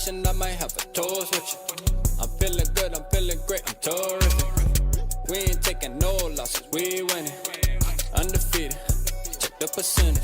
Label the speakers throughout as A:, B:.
A: vacation, I might have a toast with you. I'm feeling good, I'm feeling great, I'm terrific. We ain't taking no losses, we winning. Undefeated, check the percentage.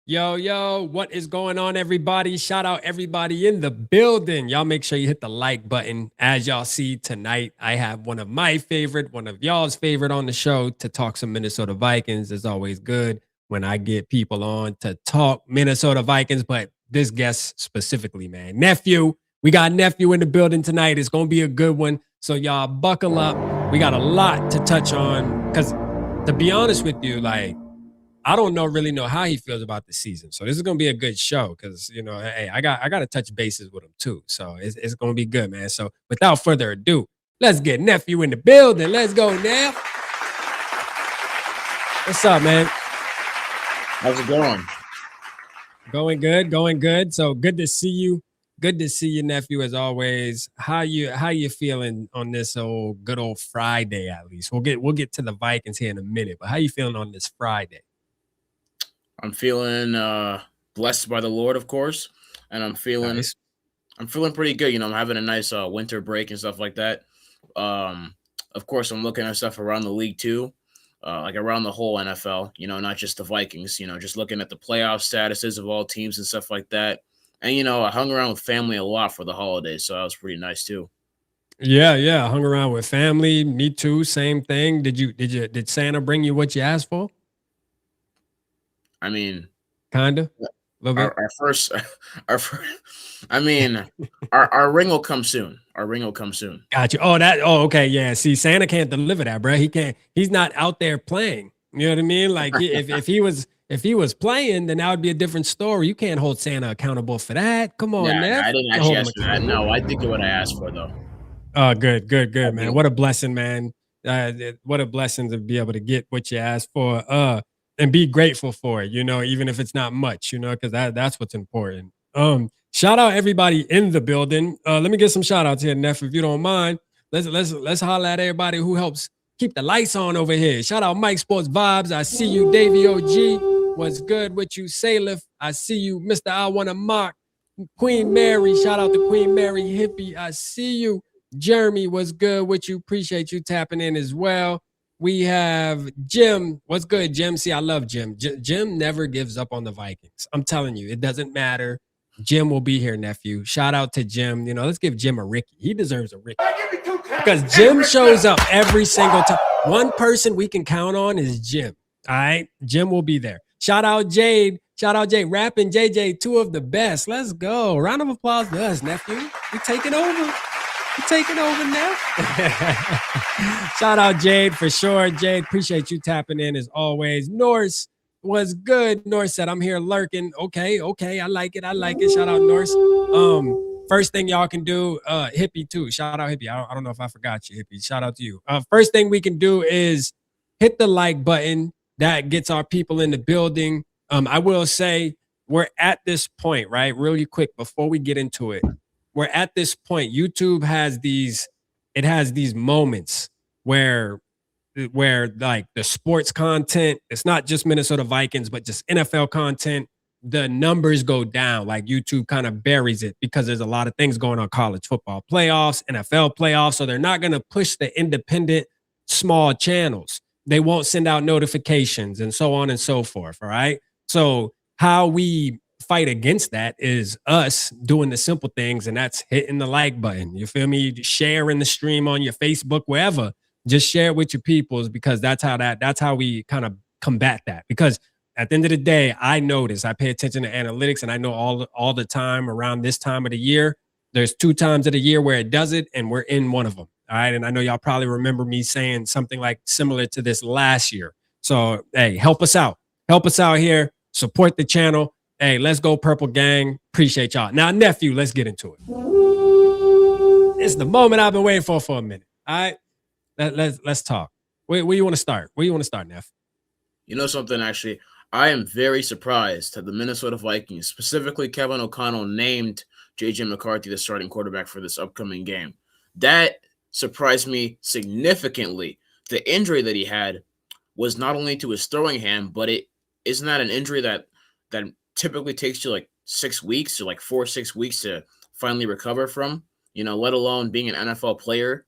B: Yo, what is going on, everybody? Shout out everybody in the building. Y'all make sure you hit the like button. As y'all see tonight, I have one of my favorite, one of y'all's favorite on the show to talk some Minnesota Vikings. It's always good when I get people on to talk Minnesota Vikings, but this guest specifically, man. Nephew, we got Nephew in the building tonight. It's going to be a good one. So y'all buckle up. We got a lot to touch on because to be honest with you, like, I don't really know how he feels about the season. So this is gonna be a good show because hey, I got to touch bases with him too. So it's gonna be good, man. So without further ado, let's get Nephew in the building. Let's go, Neff. What's up, man?
C: How's it going?
B: Going good. So good to see you. Good to see you, Nephew, as always. How you feeling on this good old Friday? At least we'll get to the Vikings here in a minute. But how you feeling on this Friday?
C: I'm feeling blessed by the Lord, of course, and I'm feeling pretty good. I'm having a nice winter break and stuff like that. Of course, I'm looking at stuff around the league too, like around the whole NFL. Not just the Vikings. Just looking at the playoff statuses of all teams and stuff like that. And I hung around with family a lot for the holidays, so that was pretty nice too.
B: Yeah, I hung around with family. Me too. Same thing. Did Santa bring you what you asked for?
C: I mean,
B: kinda.
C: Our first, I mean, our ring will come soon. Our ring will come soon.
B: Got you. Oh, okay. Yeah. See, Santa can't deliver that, bro. He can't. He's not out there playing. You know what I mean? Like if he was playing, then that would be a different story. You can't hold Santa accountable for that. Come on, Neff.
C: I didn't actually ask for that. No, I think what I asked for though.
B: Oh, good, man. What a blessing, man. What a blessing to be able to get what you asked for. And be grateful for it, even if it's not much, because that's what's important. Shout out everybody in the building. Let me get some shout outs here, Neff, if you don't mind. Let's holler at everybody who helps keep the lights on over here. Shout out Mike Sports Vibes. I see you, Davey OG. What's good with you, Salif? I see you, Mr. I Wanna Mock. Queen Mary, shout out to Queen Mary Hippie. I see you. Jeremy, what's good with you? Appreciate you tapping in as well. We have Jim. What's good, Jim? See, I love Jim. Jim never gives up on the Vikings. I'm telling you, it doesn't matter. Jim will be here, Nephew. Shout out to Jim. Let's give Jim a Ricky. He deserves a Ricky. Because Jim shows up every single time. One person we can count on is Jim. All right? Jim will be there. Shout out Jade. Rap and JJ, two of the best. Let's go. Round of applause to us, Nephew. We taking over. Taking over now. Shout out Jade for sure. Jade, appreciate you tapping in as always. Norse was good. Norse said, I'm here lurking. Okay. I like it. Shout out Norse. First thing y'all can do, Hippie too. Shout out Hippie. I don't know if I forgot you, Hippie. Shout out to you. First thing we can do is hit the like button. That gets our people in the building. I will say we're at this point, right? Really quick before we get into it. We're at this point. YouTube has these moments where like the sports content, it's not just Minnesota Vikings, but just NFL content, the numbers go down. Like YouTube kind of buries it because there's a lot of things going on, college football playoffs, NFL playoffs. So they're not going to push the independent small channels. They won't send out notifications and so on and so forth. All right. So how we fight against that is us doing the simple things, and that's hitting the like button. You feel me? Sharing the stream on your Facebook, wherever. Just share it with your peoples, because that's how we kind of combat that. Because at the end of the day, I notice, I pay attention to analytics, and I know all the time around this time of the year, there's 2 times of the year where it does it, and we're in one of them. All right. And I know y'all probably remember me saying something like similar to this last year. So, hey, help us out. Help us out here. Support the channel. Hey, let's go, Purple Gang. Appreciate y'all. Now, Nephew, let's get into it. It's the moment I've been waiting for a minute. All right, let's talk. Where you want to start? Neff?
C: You know something, actually? I am very surprised that the Minnesota Vikings, specifically Kevin O'Connell, named J.J. McCarthy the starting quarterback for this upcoming game. That surprised me significantly. The injury that he had was not only to his throwing hand, but it isn't that an injury that typically takes you like 6 weeks or like 4 or 6 weeks to finally recover from, let alone being an NFL player,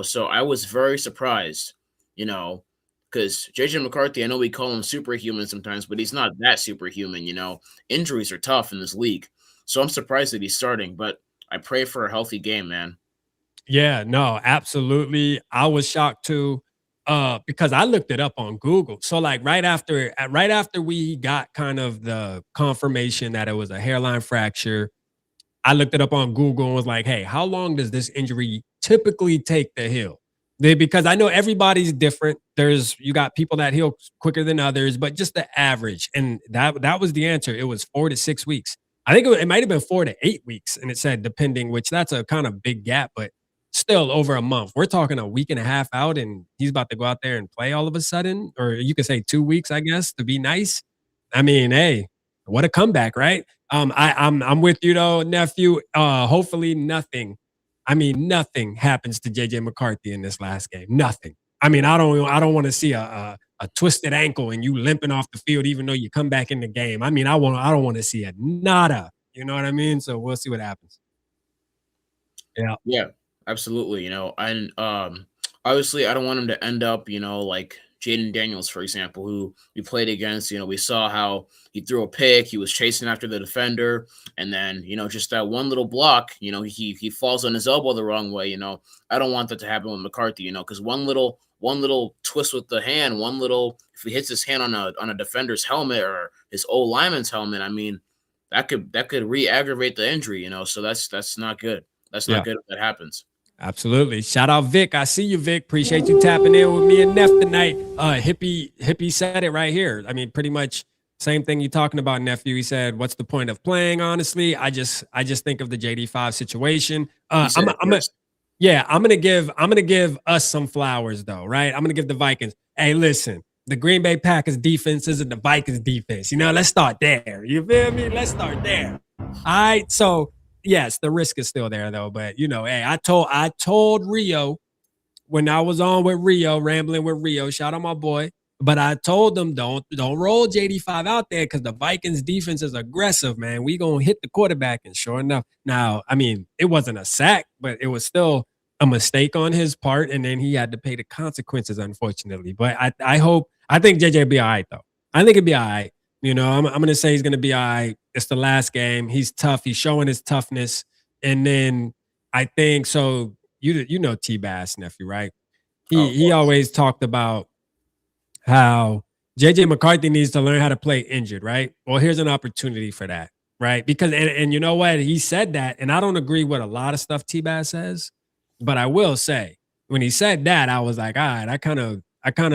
C: so I was very surprised, because JJ McCarthy, I know we call him superhuman sometimes, but he's not that superhuman, injuries are tough in this league. So I'm surprised that he's starting, but I pray for a healthy game, man.
B: Yeah, no, absolutely. I was shocked too, because I looked it up on Google. So like right after we got kind of the confirmation that it was a hairline fracture, I looked it up on Google and was like, hey, how long does this injury typically take to heal? Because I know everybody's different. You got people that heal quicker than others, but just the average. And that was the answer. It was 4 to 6 weeks. I think it might have been 4 to 8 weeks. And it said depending, which that's a kind of big gap, but still over a month. We're talking a week and a half out, and he's about to go out there and play all of a sudden, or you could say 2 weeks, I guess, to be nice. I mean, hey, what a comeback, right? I'm with you though, nephew. Hopefully nothing happens to JJ McCarthy in this last game. Nothing. I mean, I don't want to see a twisted ankle and you limping off the field even though you come back in the game. I mean, I don't want to see a nada. You know what I mean? So we'll see what happens. Yeah.
C: Yeah, absolutely. And obviously I don't want him to end up, like Jaden Daniels, for example, who we played against. We saw how he threw a pick, he was chasing after the defender, and then, just that one little block, he falls on his elbow the wrong way. I don't want that to happen with McCarthy, because one little twist with the hand, if he hits his hand on a defender's helmet or his old lineman's helmet, I mean, that could re-aggravate the injury, so that's not good. That's not good if that happens.
B: Absolutely. Shout out Vic. I see you, Vic. Appreciate you tapping in with me and Neff tonight. Hippie said it right here. I mean, pretty much same thing you're talking about, nephew. He said, "What's the point of playing?" Honestly, I just think of the JD5 situation. I'm gonna give us some flowers though, right? I'm gonna give the Vikings. Hey, listen, the Green Bay Packers defense isn't the Vikings defense. Let's start there. You feel me? Let's start there. All right. So yes, the risk is still there though. But hey, I told Rio when I was on with Rio, rambling with Rio, shout out my boy. But I told them don't roll JD5 out there because the Vikings defense is aggressive, man. We gonna hit the quarterback, and sure enough, now I mean it wasn't a sack, but it was still a mistake on his part, and then he had to pay the consequences, unfortunately. But I think JJ will be all right though. I think it'll be all right. I'm gonna say he's gonna be all right. It's the last game. He's tough. He's showing his toughness, and then I think so. You know T-Bass, nephew, right? He always talked about how JJ McCarthy needs to learn how to play injured, right? Well, here's an opportunity for that, right? Because and you know what? He said that, and I don't agree with a lot of stuff T-Bass says, but I will say when he said that, I was like, all right, I kind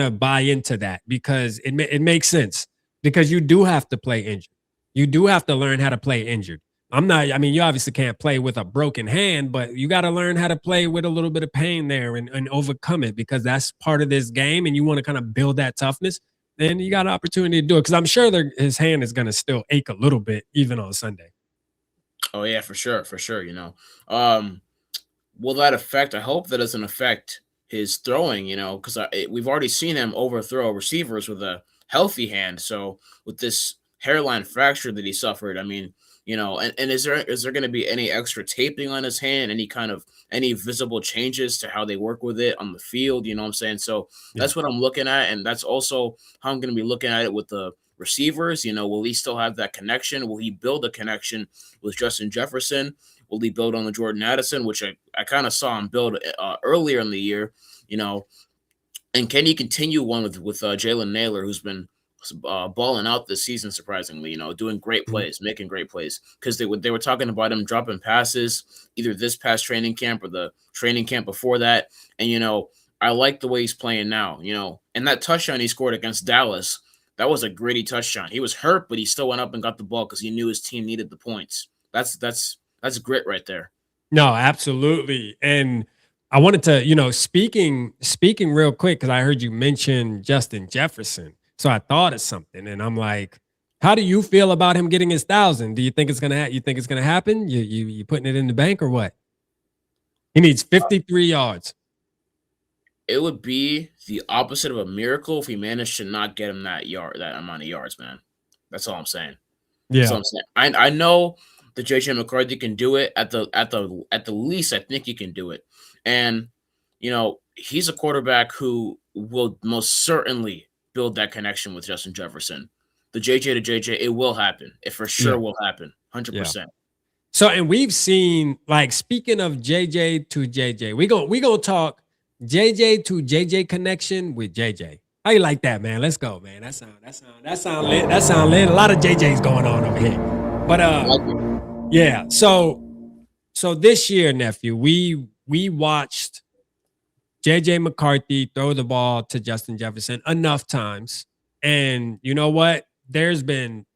B: of buy into that because it makes sense because you do have to play injured. You do have to learn how to play injured. I mean, you obviously can't play with a broken hand, but you got to learn how to play with a little bit of pain there and overcome it because that's part of this game. And you want to kind of build that toughness. Then you got an opportunity to do it because I'm sure his hand is going to still ache a little bit even on Sunday.
C: Oh yeah, for sure. Will that affect? I hope that doesn't affect his throwing. Because we've already seen him overthrow receivers with a healthy hand. So with this hairline fracture that he suffered, I mean. And is there going to be any extra taping on his hand, any visible changes to how they work with it on the field? You know what I'm saying? So that's what I'm looking at. And that's also how I'm going to be looking at it with the receivers. Will he still have that connection? Will he build a connection with Justin Jefferson? Will he build on the Jordan Addison, which I kind of saw him build earlier in the year, and can he continue one with Jalen Naylor, who's been balling out this season, surprisingly, doing great plays, making great plays, because they were talking about him dropping passes either this past training camp or the training camp before that. And, I like the way he's playing now, and that touchdown he scored against Dallas, that was a gritty touchdown. He was hurt, but he still went up and got the ball because he knew his team needed the points. That's grit right there.
B: No, absolutely. And I wanted to, speaking real quick, because I heard you mention Justin Jefferson. So I thought of something, and I'm like, how do you feel about him getting his 1,000? Do you think it's gonna happen? You putting it in the bank or what? He needs 53 yards.
C: It would be the opposite of a miracle if we managed to not get him that amount of yards, man. That's all I'm saying.
B: Yeah.
C: That's all I'm saying. I know that JJ McCarthy can do it at the least. I think he can do it, and he's a quarterback who will most certainly build that connection with Justin Jefferson. The JJ to JJ, it will happen. It for sure will happen, 100%.
B: So, and we've seen, like, speaking of JJ to JJ, we gonna talk JJ to JJ connection with JJ. How you like that, man? Let's go, man. That sound lit. That sound lit. A lot of JJs going on over here. But yeah. So this year, nephew, we watched JJ McCarthy throw the ball to Justin Jefferson enough times. And you know what? There's been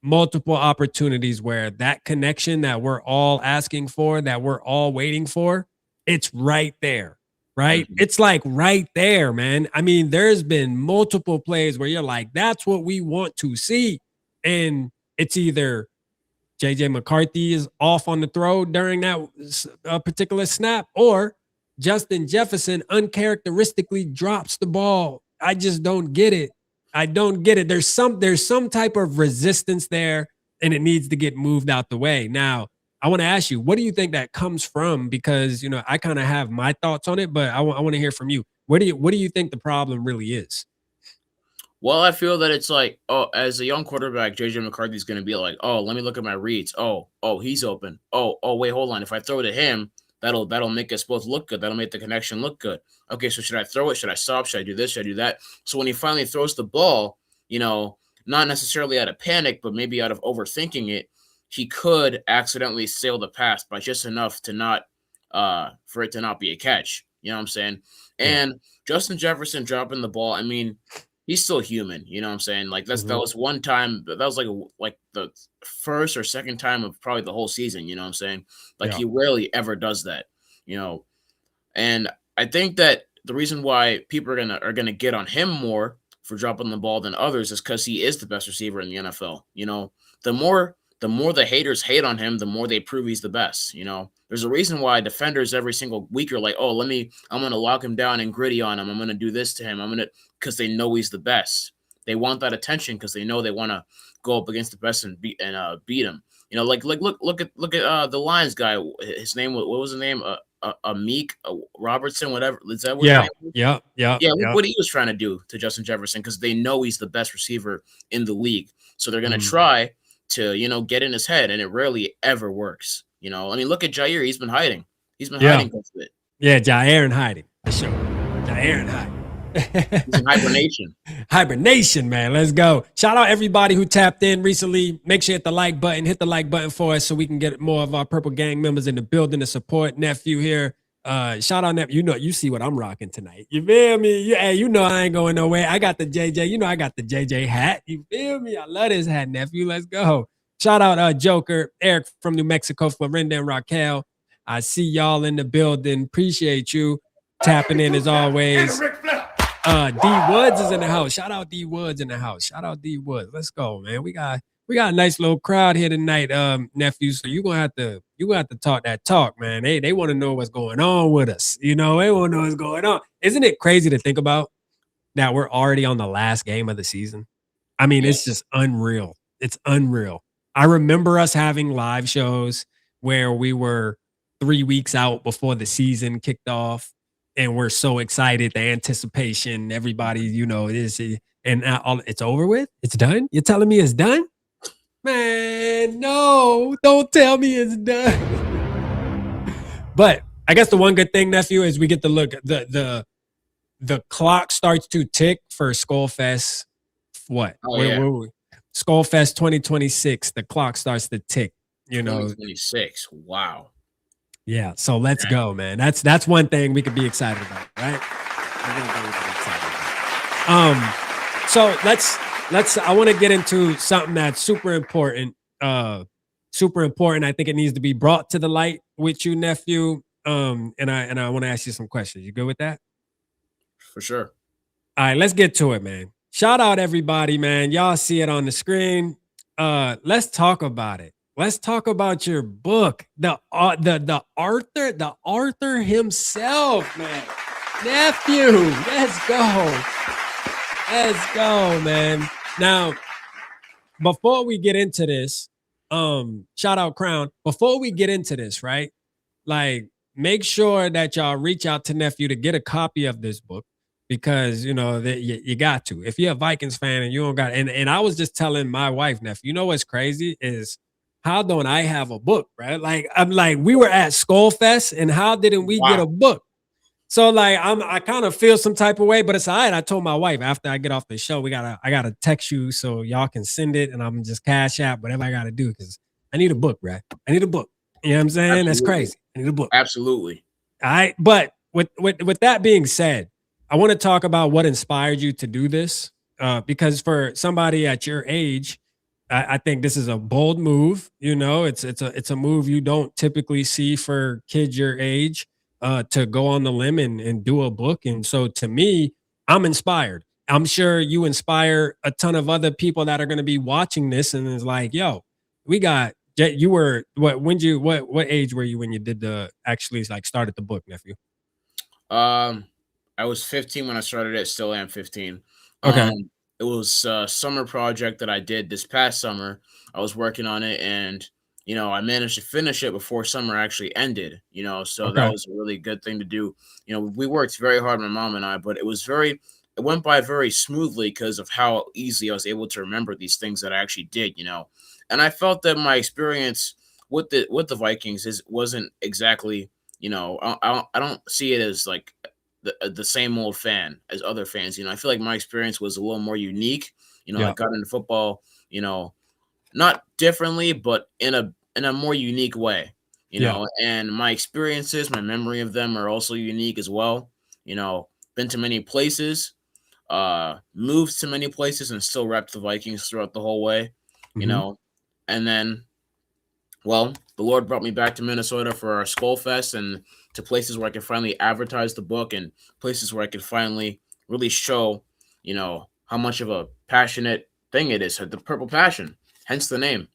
B: multiple opportunities where that connection that we're all asking for, that we're all waiting for, it's right there, right? Mm-hmm. It's like right there, man. I mean, there's been multiple plays where you're like, that's what we want to see. And it's either JJ McCarthy is off on the throw during that particular snap, or Justin Jefferson uncharacteristically drops the ball. I just don't get it. I don't get it. There's some type of resistance there, and it needs to get moved out the way. Now, I want to ask you, what do you think that comes from? Because, I kind of have my thoughts on it, but I want to hear from you. What do you think the problem really is?
C: Well, I feel that it's like, as a young quarterback, JJ McCarthy's going to be like, let me look at my reads. Oh, he's open. Oh, wait, hold on. If I throw to him, that'll make us both look good. That'll make the connection look good. Okay, so should I throw it? Should I stop? Should I do this? Should I do that? So when he finally throws the ball, not necessarily out of panic, but maybe out of overthinking it, he could accidentally sail the pass by just enough to not for it to not be a catch. You know what I'm saying? And Justin Jefferson dropping the ball, I mean, he's still human. You know what I'm saying? Like that was one time. That was like the first or second time of probably the whole season. You know what I'm saying? Like he rarely ever does that. And I think that the reason why people are gonna get on him more for dropping the ball than others is because he is the best receiver in the NFL. The more the haters hate on him, the more they prove he's the best. There's a reason why defenders every single week are like, I'm going to lock him down and gritty on him. I'm going to do this to him. Because they know he's the best. They want that attention because they know they want to go up against the best and beat him. Look at the Lions guy. His name, what was the name? Meek Robertson, whatever. Is that what?
B: Yeah.
C: Look what he was trying to do to Justin Jefferson because they know he's the best receiver in the league. So they're going to try to get in his head, and it rarely ever works. Look at Jair. He's been hiding. He's been hiding a bit.
B: Yeah, Jair and hiding. For sure. Jair and hiding.
C: He's in hibernation.
B: Hibernation, man. Let's go. Shout out everybody who tapped in recently. Make sure you hit the like button. Hit the like button for us so we can get more of our Purple Gang members in the building to support nephew here. Shout out nephew. You see what I'm rocking tonight. You feel me? I ain't going nowhere. I got the JJ. I got the JJ hat. You feel me? I love this hat, nephew. Let's go. Shout out Joker, Eric from New Mexico, Florinda, and Raquel. I see y'all in the building. Appreciate you tapping in as always. D Woods is in the house. Shout out D Woods in the house. Shout out D Woods. Let's go, man. We got a nice little crowd here tonight, nephew. So you're gonna have to talk that talk, man. They want to know what's going on with us. They want to know what's going on. Isn't it crazy to think about that we're already on the last game of the season? I mean, It's just unreal. It's unreal. I remember us having live shows where we were 3 weeks out before the season kicked off. And we're so excited, the anticipation, everybody, is, and now it's over with. It's done. You're telling me it's done? Man, no, don't tell me it's done. But I guess the one good thing, nephew, is we get to look. The clock starts to tick for Skol Fest. What? Where were we? Skol Fest 2026. The clock starts to tick.
C: 2026. Wow.
B: Yeah, so let's go, man. That's one thing we could be excited about, right? So let's. I want to get into something that's super important. Super important. I think it needs to be brought to the light with you, nephew. And I want to ask you some questions. You good with that?
C: For sure.
B: All right, let's get to it, man. Shout out everybody, man. Y'all see it on the screen. Let's talk about it. let's talk about your book. The Arthur himself, man. Nephew, let's go. Let's go, man. Now, before we get into this, shout out Crown. Before we get into this, right? Like, make sure that y'all reach out to Nephew to get a copy of this book, because you know that you got to. If you're a Vikings fan and you don't got, and I was just telling my wife, Nephew, you know what's crazy is, how don't I have a book, right? Like, I'm like, we were at Skol Fest, and how didn't we get a book? So like, I kind of feel some type of way, but it's all right. I told my wife after I get off the show, I gotta text you so y'all can send it, and I'm just cash out whatever I gotta do, because I need a book, right? I need a book. You know what I'm saying? Absolutely. That's crazy. I need a book.
C: Absolutely.
B: All right. But with that being said, I want to talk about what inspired you to do this. Because for somebody at your age, I think this is a bold move. You know, it's a move you don't typically see for kids your age, to go on the limb and do a book. And so to me, I'm inspired. I'm sure you inspire a ton of other people that are going to be watching this, and it's like, yo, you were what age were you when you did actually like started the book, Nephew?
C: I was 15 when I started it. Still am 15.
B: Okay.
C: It was a summer project that I did this past summer. I was working on it, and you know, I managed to finish it before summer actually ended. You know, so that was a really good thing to do. You know, we worked very hard, my mom and I, but it went by very smoothly because of how easily I was able to remember these things that I actually did. You know. And I felt that my experience with the Vikings wasn't exactly, you know, I don't see it as like the same old fan as other fans. You know, I feel like my experience was a little more unique. You know, I got into football, you know, not differently, but in a more unique way. You know, and my experiences, my memory of them are also unique as well. You know, been to many places, moved to many places, and still repped the Vikings throughout the whole way. You know. And then, well, the Lord brought me back to Minnesota for our Skol Fest, and to places where I could finally advertise the book, and places where I could finally really show, you know, how much of a passionate thing it is. The Purple Passion, hence the name.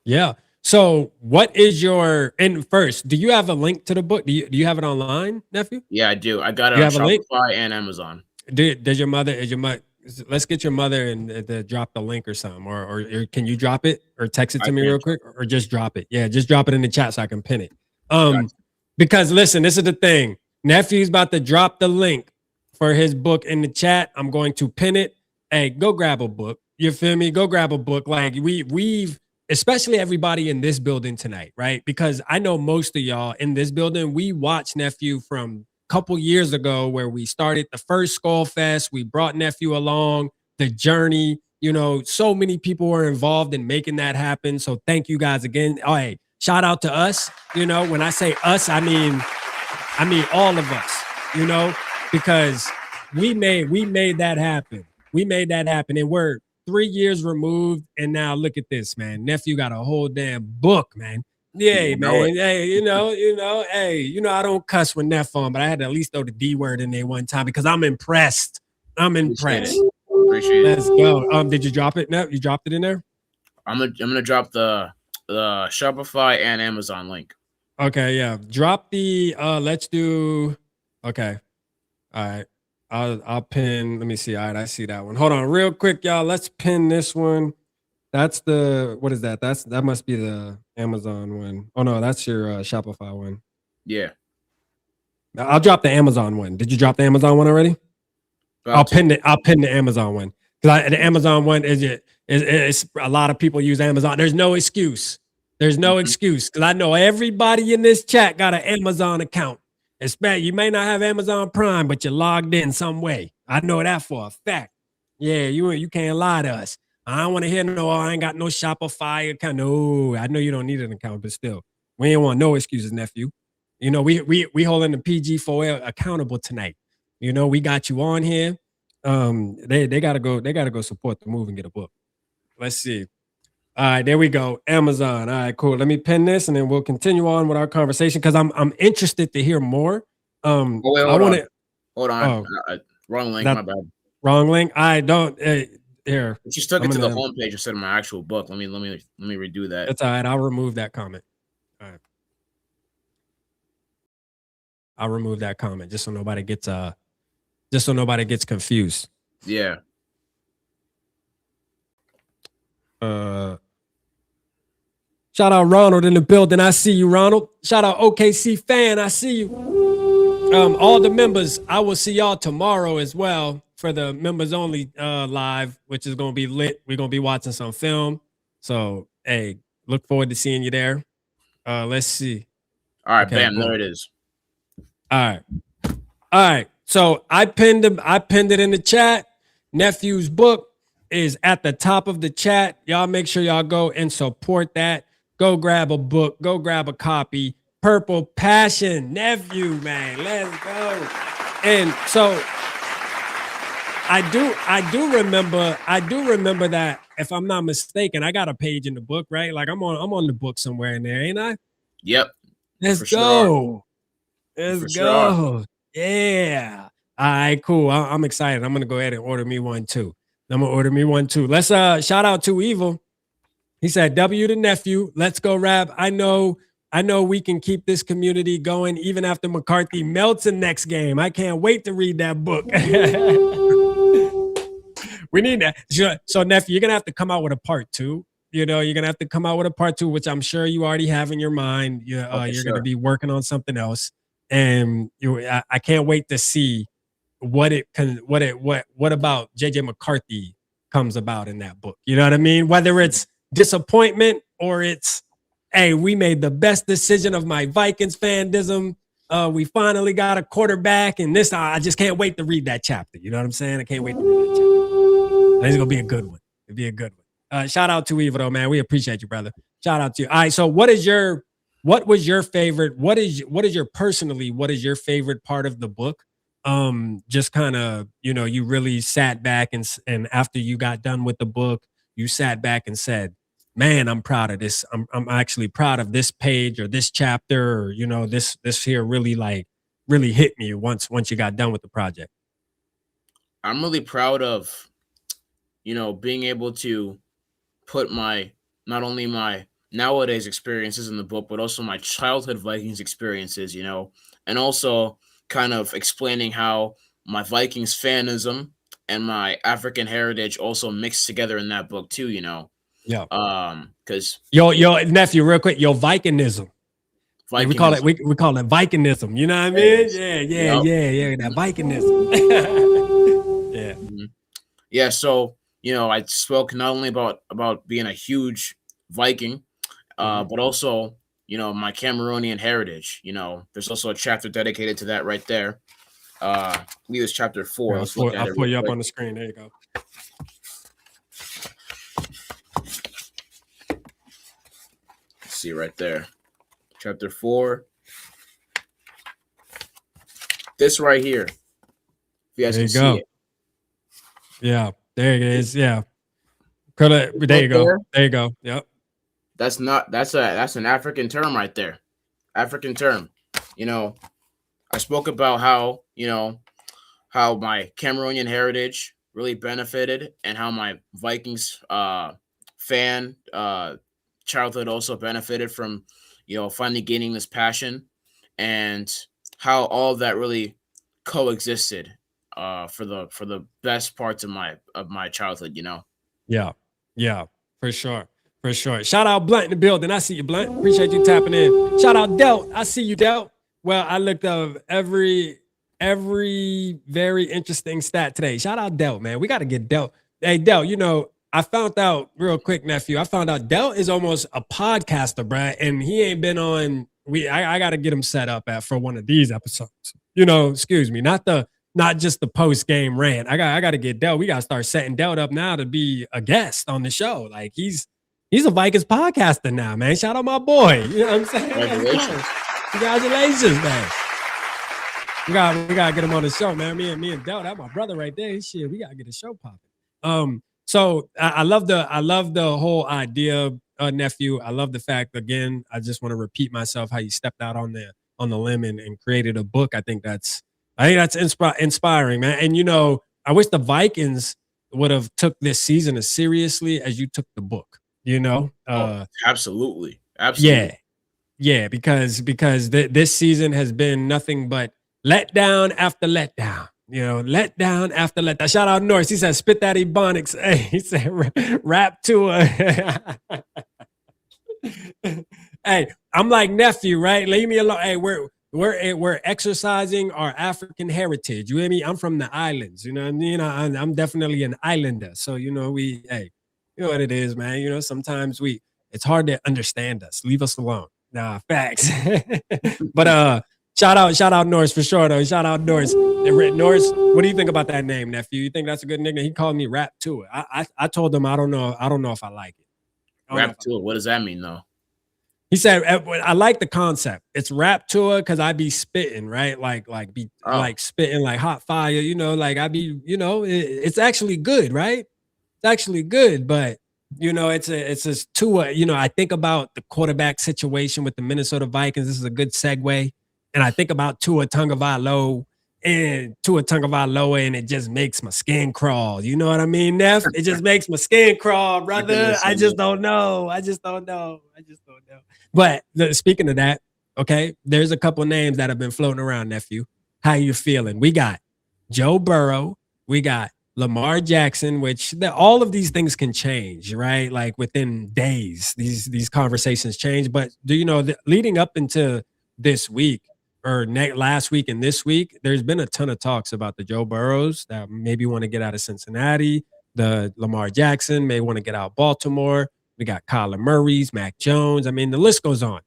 B: Yeah. So what is and first, do you have a link to the book? Do you have it online, Nephew?
C: Yeah, I do. I got it on Shopify and Amazon.
B: Is your mother, let's get your mother and to drop the link or something, or can you drop it or text it to me real quick, or just drop it? Yeah, just drop it in the chat so I can pin it. Because listen, this is the thing. Nephew's about to drop the link for his book in the chat. I'm going to pin it. Hey, go grab a book. You feel me? Go grab a book. Like we've, especially everybody in this building tonight, right? Because I know most of y'all in this building, we watched Nephew from couple years ago where we started the first Skol Fest. We brought Nephew along the journey. You know, so many people were involved in making that happen. So thank you guys again. All right, shout out to us. You know, when I say us, I mean all of us, you know, because we made that happen. We made that happen. And we're 3 years removed. And now look at this, man. Nephew got a whole damn book, man. Yeah, man. Hey, you know, hey, you know, I don't cuss with Neff on, but I had to at least throw the D word in there one time because I'm impressed. Appreciate it. Let's go. Did you drop it? No, you dropped it in there?
C: I'm gonna drop the Shopify and Amazon link.
B: Okay, yeah. Drop the let's do okay. All right. I'll pin. Let me see. All right, I see that one. Hold on real quick, y'all. Let's pin this one. That's what is that? That must be the Amazon one. Oh no, that's your Shopify one.
C: Yeah.
B: I'll drop the Amazon one. Did you drop the Amazon one already? I'll pin the Amazon one. Because the Amazon one is a lot of people use Amazon. There's no excuse. There's no excuse. Because I know everybody in this chat got an Amazon account. You may not have Amazon Prime, but you're logged in some way. I know that for a fact. Yeah, you can't lie to us. I don't want to hear I ain't got no Shopify account. No, I know you don't need an account, but still, we ain't want no excuses, Nephew. You know, we holding the PG4L accountable tonight. You know, we got you on here. They gotta go support the move and get a book. Let's see. All right, there we go. Amazon. All right, cool. Let me pin this and then we'll continue on with our conversation because I'm interested to hear more.
C: Hold on. Wrong link, my bad.
B: Wrong link. I don't. Here.
C: But you stuck it to the homepage instead of my actual book. Let me redo that.
B: That's all right. I'll remove that comment. All right. I'll remove that comment just so nobody gets confused.
C: Yeah.
B: Shout out Ronald in the building. I see you, Ronald. Shout out OKC fan. I see you. All the members, I will see y'all tomorrow as well for the members only live, which is going to be lit. We're going to be watching some film. So, hey, look forward to seeing you there. Let's see.
C: All right, okay, bam, boom. There it is.
B: All right. So I pinned it in the chat. Nephew's book is at the top of the chat. Y'all make sure y'all go and support that. Go grab a book. Go grab a copy. Purple Passion, Nephew, man. Let's go. And so I do remember that, if I'm not mistaken, I got a page in the book, right? Like I'm on the book somewhere in there, ain't I?
C: Yep.
B: Let's go. Let's go. Yeah. All right, cool. I'm excited. I'm gonna go ahead and order me one too. Let's shout out to Evil. He said, W to Nephew. Let's go, Rap. I know we can keep this community going even after McCarthy melts in next game. I can't wait to read that book. We need that. So, Nephew, you're gonna have to come out with a part 2. You know, you're gonna have to come out with a part 2, which I'm sure you already have in your mind. You're gonna be working on something else, and I can't wait to see what about JJ McCarthy comes about in that book. You know what I mean? Whether it's disappointment or it's, hey, we made the best decision of my Vikings fandism. We finally got a quarterback, and this I just can't wait to read that chapter. You know what I'm saying? I can't wait to read that chapter. It's gonna be a good one. It'll be a good one. Shout out to Eva though, man. We appreciate you, brother. Shout out to you. All right. So what was your favorite? What is your favorite part of the book? Just kind of, you really sat back and after you got done with the book, you sat back and said, man, I'm proud of this. I'm actually proud of this page or this chapter, or, this here really hit me once you got done with the project.
C: I'm really proud of, being able to put not only my nowadays experiences in the book, but also my childhood Vikings experiences, and also kind of explaining how my Vikings fanism and my African heritage also mixed together in that book too,
B: Yeah.
C: Because
B: yo Nephew, real quick, Vikingism. We call it Vikingism. You know what I mean? Yeah. That Vikingism. Yeah.
C: Mm-hmm. Yeah. So I spoke not only about being a huge Viking, but also my Cameroonian heritage. There's also a chapter dedicated to that right there. I believe it's chapter 4.
B: I'll put you up on the screen. There you go.
C: See right there, chapter 4. This right here, if you guys can see it.
B: Yeah, there it is. Yeah, there you go. There you go. Yep.
C: That's an African term right there. African term. I spoke about how my Cameroonian heritage really benefited, and how my Vikings fan childhood also benefited from, finally gaining this passion, and how all of that really coexisted for the best parts of my childhood,
B: Yeah, for sure. Shout out Blunt in the building. I see you, Blunt. Appreciate you tapping in. Shout out Delt. I see you, Delt. Well, I looked up every very interesting stat today. Shout out Delt, man. We got to get Delt. Hey, Delt, I found out real quick, Nephew. I found out Delt is almost a podcaster, bruh, and he ain't been on. I got to get him set up for one of these episodes. Excuse me, not just the post game rant. I got to get Delt. We got to start setting Delt up now to be a guest on the show. Like he's a Vikings podcaster now, man. Shout out my boy. You know what I'm saying? Congratulations, man. We gotta get him on the show, man. Me and Delt, that's my brother right there. Shit, we gotta get the show popping. So I love the whole idea, Nephew. I love the fact, again, I just want to repeat myself, how you stepped out on the limb and created a book. I think that's inspiring, man. And I wish the Vikings took this season as seriously as you took the book. You know,
C: Absolutely.
B: Yeah, because this season has been nothing but letdown after letdown. You know, letdown after letdown. Shout out Norris. He said, "Spit that ebonics." Hey, he said, "Rap to a." Hey, I'm like nephew, right? Leave me alone. Hey, we're exercising our African heritage. You hear me? I'm from the islands. You know what I mean? I'm definitely an islander. So you know, you know what it is, man. You know, sometimes it's hard to understand us. Leave us alone. Nah, facts. But shout out Norris for sure though. Shout out Norris. Norris, what do you think about that name, nephew? You think that's a good nickname? He called me Rap to it. I told him I don't know if I like it.
C: Rap to it. What does that mean though?
B: He said, I like the concept. It's rap to it because I be spitting, right? Like spitting like hot fire, you know, like I be, you know, it's actually good, right? It's actually good, but you know, it's just Tua. You know, I think about the quarterback situation with the Minnesota Vikings. This is a good segue. And I think about Tua Tagovailoa, and it just makes my skin crawl. You know what I mean, Neff? It just makes my skin crawl, brother. I just don't know. But speaking of that, okay, there's a couple names that have been floating around, nephew. How you feeling? We got Joe Burrow. We got Lamar Jackson, which all of these things can change, right? Like within days, these conversations change. But do you know, leading up into this week or last week and this week, there's been a ton of talks about the Joe Burrows that maybe want to get out of Cincinnati. The Lamar Jackson may want to get out of Baltimore. We got Kyler Murray's, Mac Jones. I mean, the list goes on.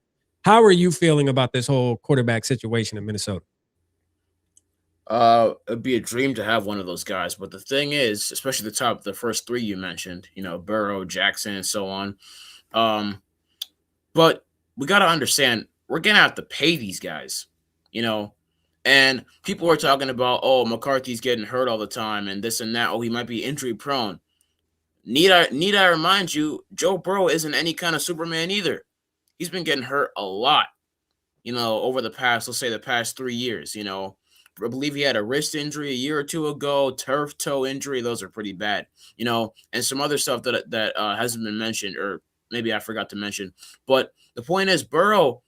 B: How are you feeling about this whole quarterback situation in Minnesota?
C: It'd be a dream to have one of those guys. But the thing is, especially the first three you mentioned, you know, Burrow, Jackson, and so on. But we got to understand, we're going to have to pay these guys, you know, and people are talking about, oh, McCarthy's getting hurt all the time and this and that. Oh, he might be injury prone. Need I remind you, Joe Burrow isn't any kind of Superman either. He's been getting hurt a lot, you know, over the past 3 years, you know. I believe he had a wrist injury a year or two ago, turf toe injury. Those are pretty bad, you know, and some other stuff that hasn't been mentioned, or maybe I forgot to mention. But the point is, Burrow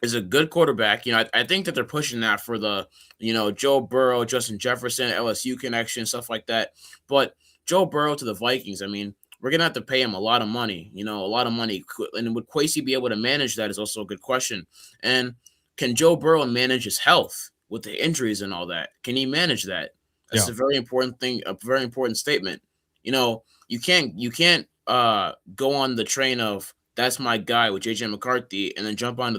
C: is a good quarterback. You know, I think that they're pushing that for the, you know, Joe Burrow, Justin Jefferson, LSU connection, stuff like that. But Joe Burrow to the Vikings, I mean, we're going to have to pay him a lot of money, you know, a lot of money. And would Kwesi be able to manage that is also a good question. And can Joe Burrow manage his health with the injuries and all that? Can he manage that? That's a very important thing, a very important statement. You know, you can't go on the train of that's my guy with JJ McCarthy and then jump on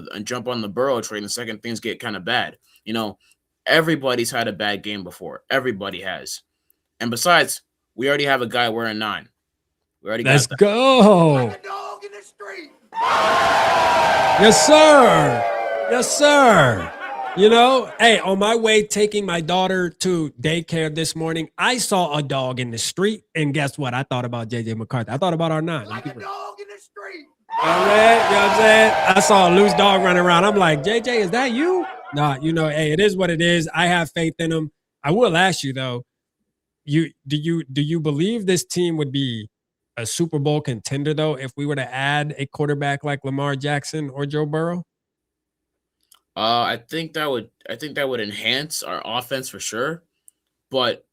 C: the Burrow train the second things get kind of bad. You know, everybody's had a bad game before. Everybody has. And besides, we already have a guy wearing 9. We already
B: Let's
C: got that.
B: go.
D: Like a dog in the street.
B: Yes, sir. Yes, sir. You know, hey, on my way taking my daughter to daycare this morning, I saw a dog in the street, and guess what? I thought about JJ McCarthy. I thought about our 9.
D: Like a dog in the street.
B: You know what I'm saying? I saw a loose dog running around. I'm like, JJ, is that you? Nah, you know, hey, it is what it is. I have faith in him. I will ask you though, do you believe this team would be a Super Bowl contender though if we were to add a quarterback like Lamar Jackson or Joe Burrow?
C: I think that would enhance our offense for sure, but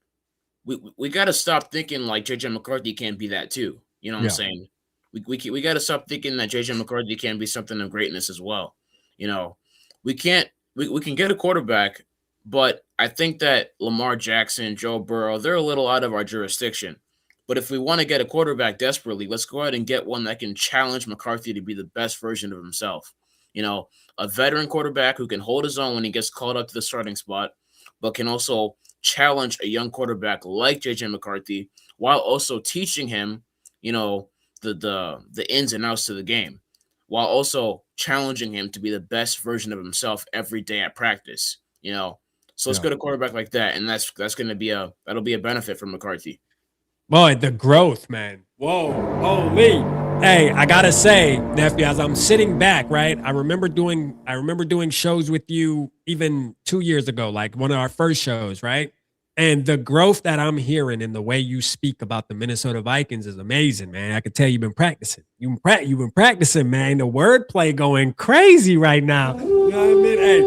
C: we got to stop thinking like JJ McCarthy can't be that too. You know what I'm saying? We got to stop thinking that JJ McCarthy can be something of greatness as well. You know, we can get a quarterback, but I think that Lamar Jackson, Joe Burrow, they're a little out of our jurisdiction. But if we want to get a quarterback desperately, let's go ahead and get one that can challenge McCarthy to be the best version of himself. You know, a veteran quarterback who can hold his own when he gets called up to the starting spot, but can also challenge a young quarterback like JJ McCarthy while also teaching him, you know, the ins and outs to the game, while also challenging him to be the best version of himself every day at practice. You know, so let's get a quarterback like that, and that's going to be that'll be a benefit for McCarthy.
B: Boy, the growth, man. Whoa, holy. Hey, I gotta say, nephew, as I'm sitting back, right? I remember doing shows with you even 2 years ago, like one of our first shows, right? And the growth that I'm hearing in the way you speak about the Minnesota Vikings is amazing, man. I can tell you've been practicing. You've been practicing, man. The wordplay going crazy right now. You know what I mean? Hey,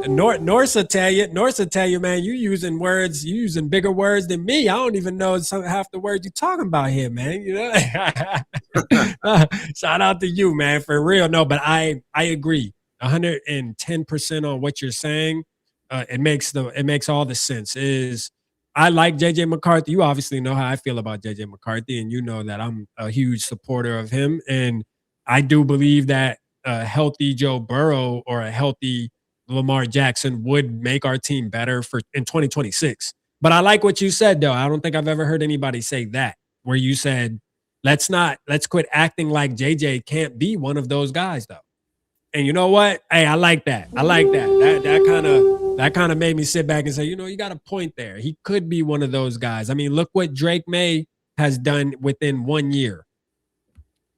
B: Norse will tell you, man, you using bigger words than me. I don't even know half the words you're talking about here, man. You know? Shout out to you, man, for real. No, but I agree 110% on what you're saying. It makes all the sense. I like JJ McCarthy. You obviously know how I feel about JJ McCarthy, and you know that I'm a huge supporter of him. And I do believe that a healthy Joe Burrow or a healthy Lamar Jackson would make our team better in 2026. But I like what you said, though. I don't think I've ever heard anybody say that, where you said, let's quit acting like JJ can't be one of those guys, though. And you know what? Hey, I like that. That kind of made me sit back and say, you know, you got a point there. He could be one of those guys. I mean, look what Drake May has done within 1 year.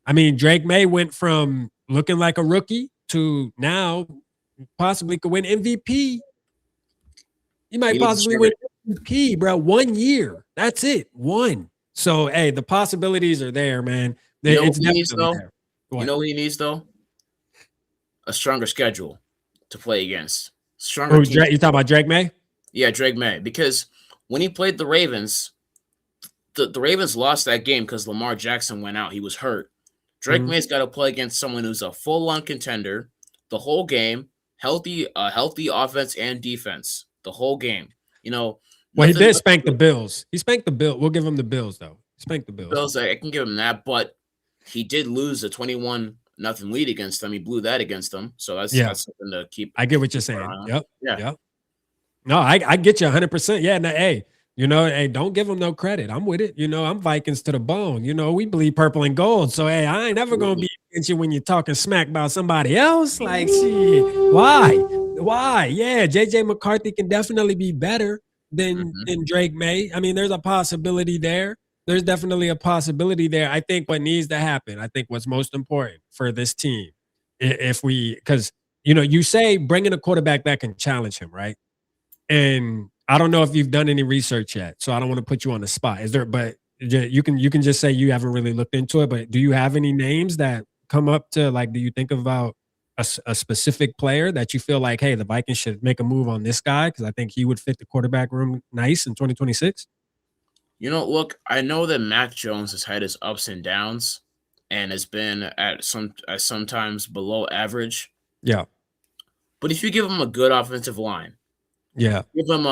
B: I mean, Drake May went from looking like a rookie to now possibly could win MVP. He might possibly win MVP, bro. 1 year. That's it. One. So, hey, the possibilities are there, man. It's definitely there.
C: You know what he needs, though? A stronger schedule to play against. You
B: talking about Drake May?
C: Yeah, Drake May. Because when he played the Ravens, the Ravens lost that game because Lamar Jackson went out. He was hurt. Drake May's got to play against someone who's a full-on contender the whole game, healthy offense and defense the whole game. You know.
B: Well, he did spank the Bills. He spanked the Bills. We'll give him the Bills, though. He spanked the Bills.
C: Bills, I can give him that, but he did lose a 21-0 lead against them. He blew that against them. So that's something to keep.
B: I get what you're saying. Yep. No, I get you 100%. Yeah. No, hey, you know, hey, don't give them no credit. I'm with it. You know, I'm Vikings to the bone. You know, we bleed purple and gold. So, hey, I ain't never going to be against you when you're talking smack about somebody else. Like, shit, why? Yeah, JJ McCarthy can definitely be better than Drake May. I mean, there's a possibility there. There's definitely a possibility there. I think what needs to happen, I think what's most important for this team, because, you know, you say bringing a quarterback that can challenge him, right? And I don't know if you've done any research yet, so I don't want to put you on the spot. But you can just say you haven't really looked into it, but do you have any names that come up to, like, do you think about a specific player that you feel like, hey, the Vikings should make a move on this guy because I think he would fit the quarterback room nice in 2026?
C: You know, look, I know that Mac Jones has had his ups and downs and has been at sometimes below average.
B: Yeah.
C: But if you give him a good offensive line, give him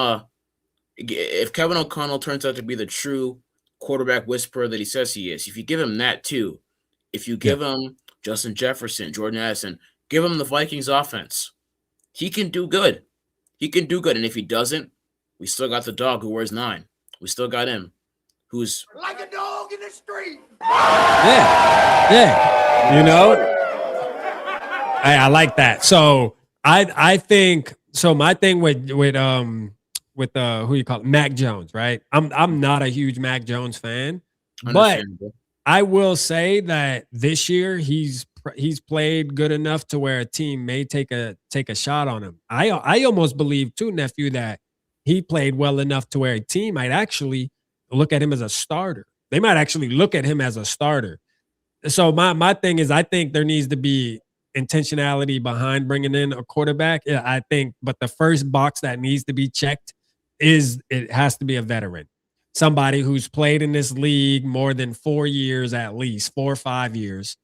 C: if Kevin O'Connell turns out to be the true quarterback whisperer that he says he is, if you give him that too, if you give him Justin Jefferson, Jordan Addison, give him the Vikings offense, he can do good. And if he doesn't, we still got the dog who wears 9. We still got him, who's
D: like a dog in the street.
B: Yeah. You know, I like that. So I think so. My thing with who you call it, Mac Jones, right? I'm not a huge Mac Jones fan, but I will say that this year he's played good enough to where a team may take a shot on him. I almost believe too, nephew, that he played well enough to where a team might actually look at him as a starter. They might actually look at him as a starter. So my thing is, I think there needs to be intentionality behind bringing in a quarterback. Yeah, I think, but the first box that needs to be checked is it has to be a veteran, somebody who's played in this league more than 4 years, at least 4 or 5 years,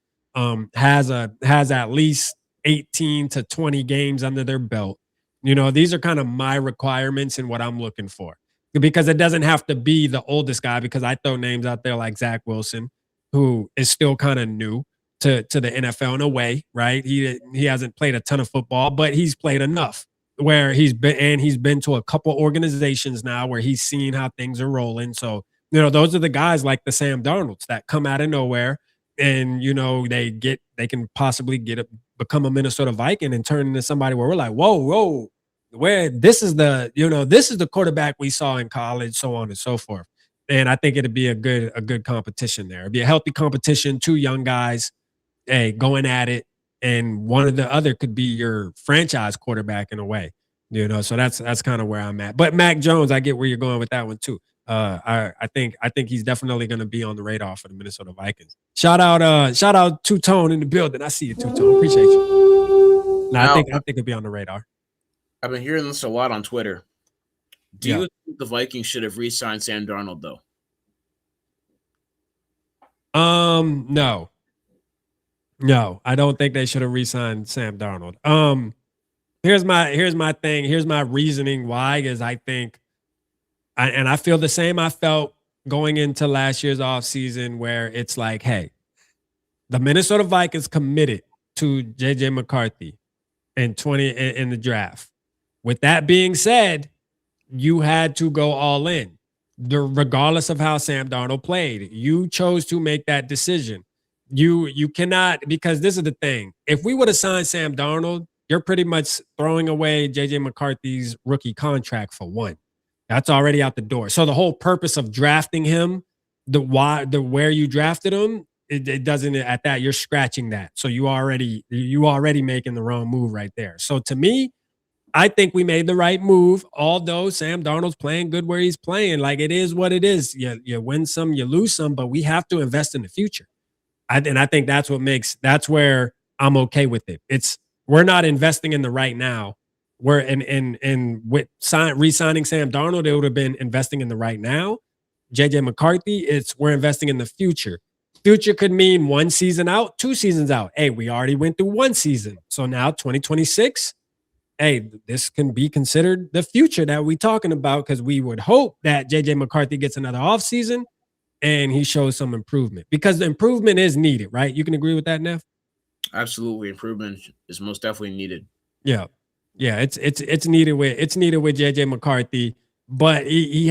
B: has at least 18 to 20 games under their belt. You know, these are kind of my requirements and what I'm looking for, because it doesn't have to be the oldest guy, because I throw names out there like Zach Wilson, who is still kind of new to the NFL in a way, right? He hasn't played a ton of football, but he's played enough where he's been to a couple organizations now where he's seen how things are rolling. So, you know, those are the guys like the Sam Darnolds that come out of nowhere and, you know, they can possibly become a Minnesota Viking and turn into somebody where we're like, whoa, where this is the quarterback we saw in college, so on and so forth. And I think it'd be a good competition there. It'd be a healthy competition, 2 young guys, going at it. And one or the other could be your franchise quarterback in a way. So that's kind of where I'm at. But Mac Jones, I get where you're going with that one too. I think he's definitely going to be on the radar for the Minnesota Vikings. Shout out Two Tone in the building. I see you, Two Tone. Appreciate you. I think it'll be on the radar.
C: I've been hearing this a lot on Twitter. Do you think the Vikings should have re-signed Sam Darnold though?
B: No, I don't think they should have re-signed Sam Darnold. Here's my thing. Here's my reasoning why is I think, and I feel the same I felt going into last year's offseason where it's like, hey, the Minnesota Vikings committed to JJ McCarthy in the draft. With that being said, you had to go all in. Regardless of how Sam Darnold played, you chose to make that decision. You cannot, because this is the thing. If we would have signed Sam Darnold, you're pretty much throwing away JJ McCarthy's rookie contract for one. That's already out the door. So the whole purpose of drafting him, the where you drafted him, it doesn't, at that, you're scratching that. So you already making the wrong move right there. So to me, I think we made the right move, although Sam Darnold's playing good where he's playing. Like, it is what it is. You win some, you lose some, but we have to invest in the future. And I think that's where I'm okay with it. We're not investing in the right now. We're with re-signing Sam Darnold, it would have been investing in the right now. JJ McCarthy, we're investing in the future. Future could mean 1 season out, 2 seasons out. Hey, we already went through 1 season. So now 2026, hey, this can be considered the future that we're talking about, because we would hope that JJ McCarthy gets another offseason and he shows some improvement, because the improvement is needed, right? You can agree with that, Neff?
C: Absolutely. Improvement is most definitely needed.
B: Yeah. It's needed with JJ McCarthy, but he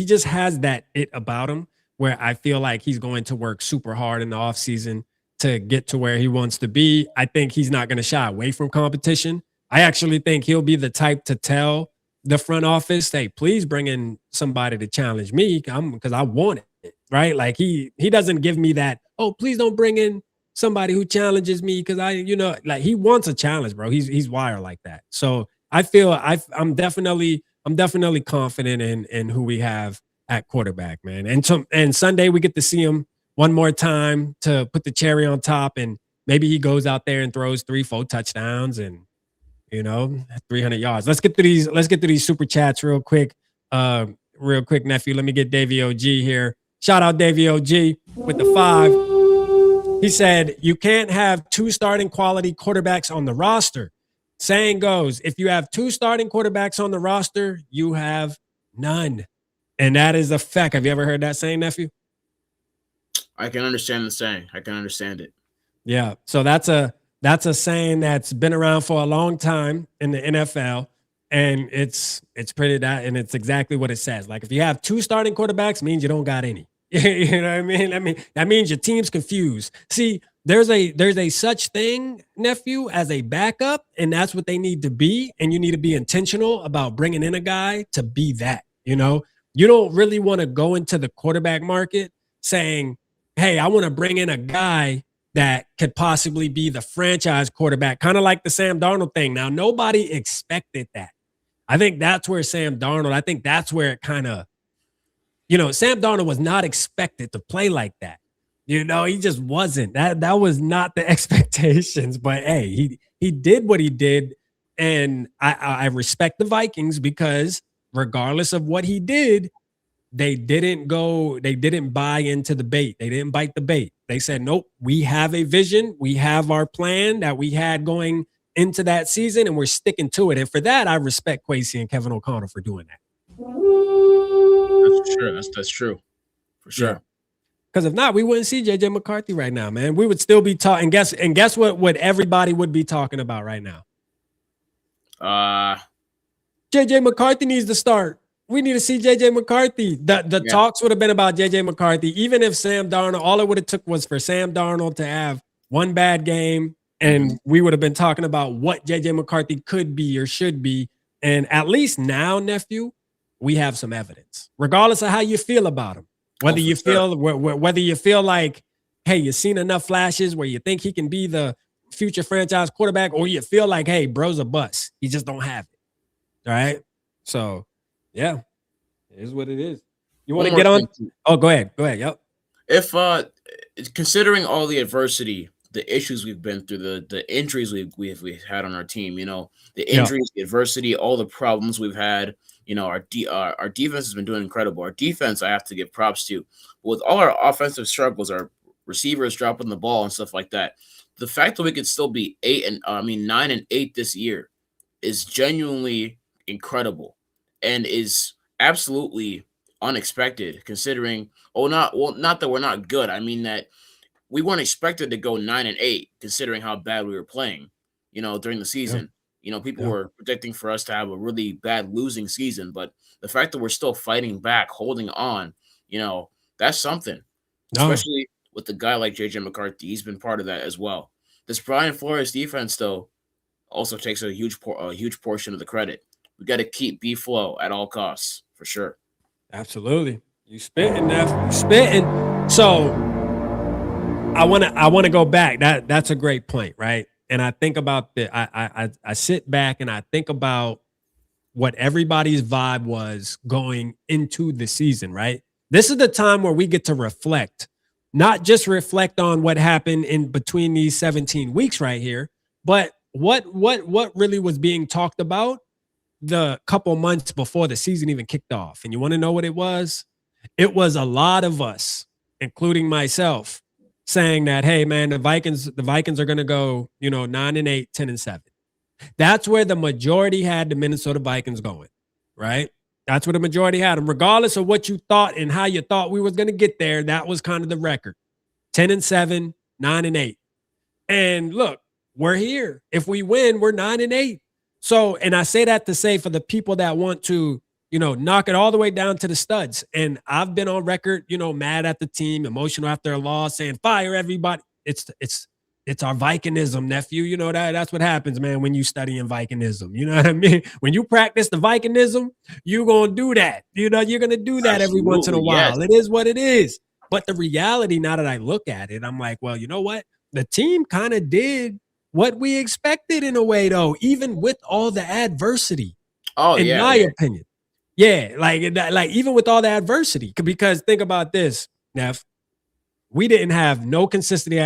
B: just has that it about him where I feel like he's going to work super hard in the offseason to get to where he wants to be. I think he's not going to shy away from competition. I actually think he'll be the type to tell the front office, hey, please bring in somebody to challenge me because I want it, right? Like he doesn't give me that, oh, please don't bring in somebody who challenges me because like he wants a challenge, bro. He's wired like that. So I feel I'm definitely confident in who we have at quarterback, man. And Sunday we get to see him one more time to put the cherry on top, and maybe he goes out there and throws 3-4 touchdowns and 300 yards. Let's get to these super chats real quick, nephew. Let me get Davey OG here. Shout out Davey OG with the 5. He said, you can't have 2 starting quality quarterbacks on the roster. Saying goes, if you have 2 starting quarterbacks on the roster, you have none. And that is a fact. Have you ever heard that saying, nephew?
C: I can understand the saying. I can understand it.
B: Yeah. So that's a saying that's been around for a long time in the NFL. And it's it's exactly what it says. Like, if you have 2 starting quarterbacks, means you don't got any. You know what I mean? That means your team's confused. See, there's a such thing, nephew, as a backup, and that's what they need to be. And you need to be intentional about bringing in a guy to be that. You don't really want to go into the quarterback market saying, hey, I want to bring in a guy that could possibly be the franchise quarterback, kind of like the Sam Darnold thing. Now, nobody expected that. I think that's where Sam Darnold, it kind of, Sam Darnold was not expected to play like that. He just wasn't. That was not the expectations. But hey, he did what he did. And I respect the Vikings because regardless of what he did, they didn't buy into the bait. They didn't bite the bait. They said, nope, we have a vision. We have our plan that we had going into that season, and we're sticking to it. And for that, I respect Kwesi and Kevin O'Connell for doing that.
C: That's true. That's true. For sure.
B: Because if not, we wouldn't see JJ McCarthy right now, man. We would still be talking. Guess what everybody would be talking about right now? JJ McCarthy needs to start. We need to see JJ McCarthy. The talks would have been about JJ McCarthy, even if Sam Darnold, all it would have took was for Sam Darnold to have one bad game, and we would have been talking about what JJ McCarthy could be or should be. And at least now, nephew, we have some evidence, regardless of how you feel about him. Whether you feel like, hey, you've seen enough flashes where you think he can be the future franchise quarterback, or you feel like, hey, bro's a bust. He just don't have it. All right. So, yeah, it is what it is. You want to get on? Oh, go ahead. Go ahead. Yep.
C: If considering all the adversity, the issues we've been through, the injuries we've had on our team, you know, the injuries, the adversity, all the problems we've had, you know, our defense has been doing incredible. Our defense, I have to give props to. With all our offensive struggles, our receivers dropping the ball and stuff like that, the fact that we could still be 9-8 this year is genuinely incredible and is absolutely unexpected, considering not that we're not good. I mean that we weren't expected to go 9-8, considering how bad we were playing, you know, during the season. Yeah. You know, people were predicting for us to have a really bad losing season, but the fact that we're still fighting back, holding on, you know, that's something. Especially with a guy like JJ McCarthy. He's been part of that as well. This Brian Flores defense, though, also takes a huge portion of the credit. We got to keep B-Flow at all costs, for sure.
B: Absolutely. You spitting, Neff. You spitting. So I wanna go back. That's a great point, right? And I think about I sit back and I think about what everybody's vibe was going into the season, right? This is the time where we get to reflect, not just reflect on what happened in between these 17 weeks right here, but what really was being talked about the couple months before the season even kicked off. And you want to know what it was? It was a lot of us, including myself, saying that, hey, man, the Vikings are going to go, 9-8, 10-7. That's where the majority had the Minnesota Vikings going, right? That's where the majority had them. Regardless of what you thought and how you thought we was going to get there, that was kind of the record. 10-7, 9-8. And look, we're here. If we win, we're 9-8. So, and I say that to say for the people that want to, knock it all the way down to the studs. And I've been on record, mad at the team, emotional after a loss, saying fire everybody. It's our Vikingism, nephew. That's what happens, man, when you study in Vikingism. You know what I mean? When you practice the Vikingism, you're going to do that. You're going to do that every once in a while. Yes. It is what it is. But the reality, now that I look at it, I'm like, well, you know what? The team kind of did what we expected in a way, though, even with all the adversity. Oh, in my opinion. Yeah, like even with all the adversity, because think about this, Neff. We didn't have no consistency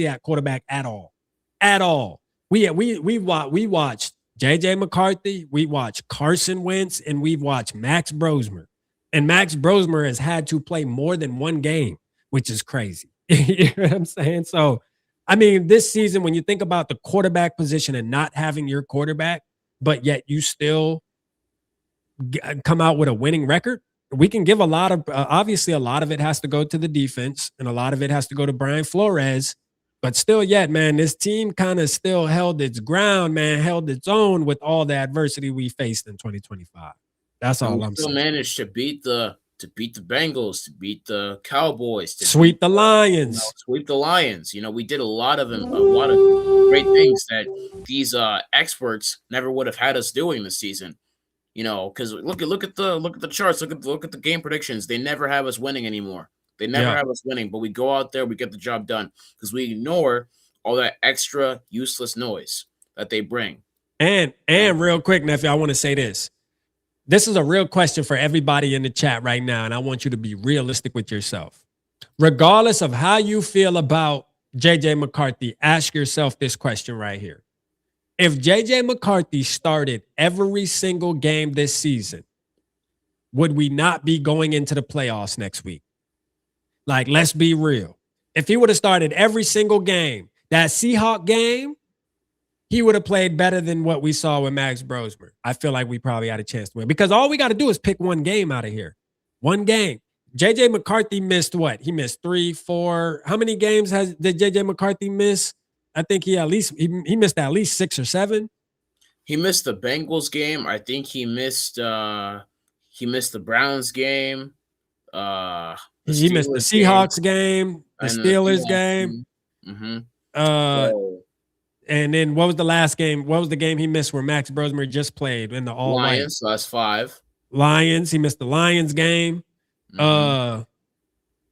B: at quarterback at all. At all. We watched JJ McCarthy, we watched Carson Wentz, and we've watched Max Brosmer. And Max Brosmer has had to play more than one game, which is crazy. You know what I'm saying? So, I mean, this season, when you think about the quarterback position and not having your quarterback, but yet you still come out with a winning record, we can give a lot of, obviously a lot of it has to go to the defense and a lot of it has to go to Brian Flores, but still yet, man, this team kind of still held its ground, man, held its own with all the adversity we faced in 2025. That's all I'm saying.
C: Still managed to beat the Bengals, to beat the Cowboys, to
B: sweep the Lions.
C: Sweep the Lions. We did a lot of great things that these experts never would have had us doing this season. Because look at the charts, look at the game predictions. They never have us winning anymore. They never have us winning, but we go out there, we get the job done because we ignore all that extra useless noise that they bring.
B: And real quick, nephew, I want to say this. This is a real question for everybody in the chat right now, and I want you to be realistic with yourself. Regardless of how you feel about JJ McCarthy, ask yourself this question right here. If JJ McCarthy started every single game this season, would we not be going into the playoffs next week? Like, let's be real. If he would have started every single game, that Seahawk game, he would have played better than what we saw with Max Brosmer. I feel like we probably had a chance to win because all we got to do is pick one game out of here. One game. JJ McCarthy missed what? He missed 3, 4. How many games did JJ McCarthy miss? I think he missed at least 6 or 7.
C: He missed the Bengals game. I think he missed the Browns game.
B: He missed the Seahawks game, the Steelers game.
C: Mm-hmm.
B: And then what was the last game? What was the game he missed where Max Brosmer just played in the all
C: Lions? So that's 5.
B: Lions. He missed the Lions game,
C: mm-hmm.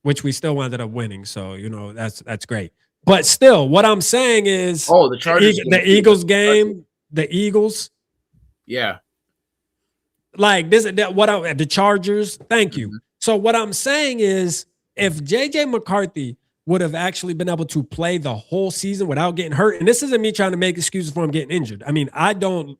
B: Which we still ended up winning. So that's great. But still, what I'm saying is,
C: the Chargers,
B: the Eagles game, the Eagles,
C: yeah,
B: like this, the Chargers. Thank you. So what I'm saying is, if JJ McCarthy would have actually been able to play the whole season without getting hurt, and this isn't me trying to make excuses for him getting injured. I mean, I don't.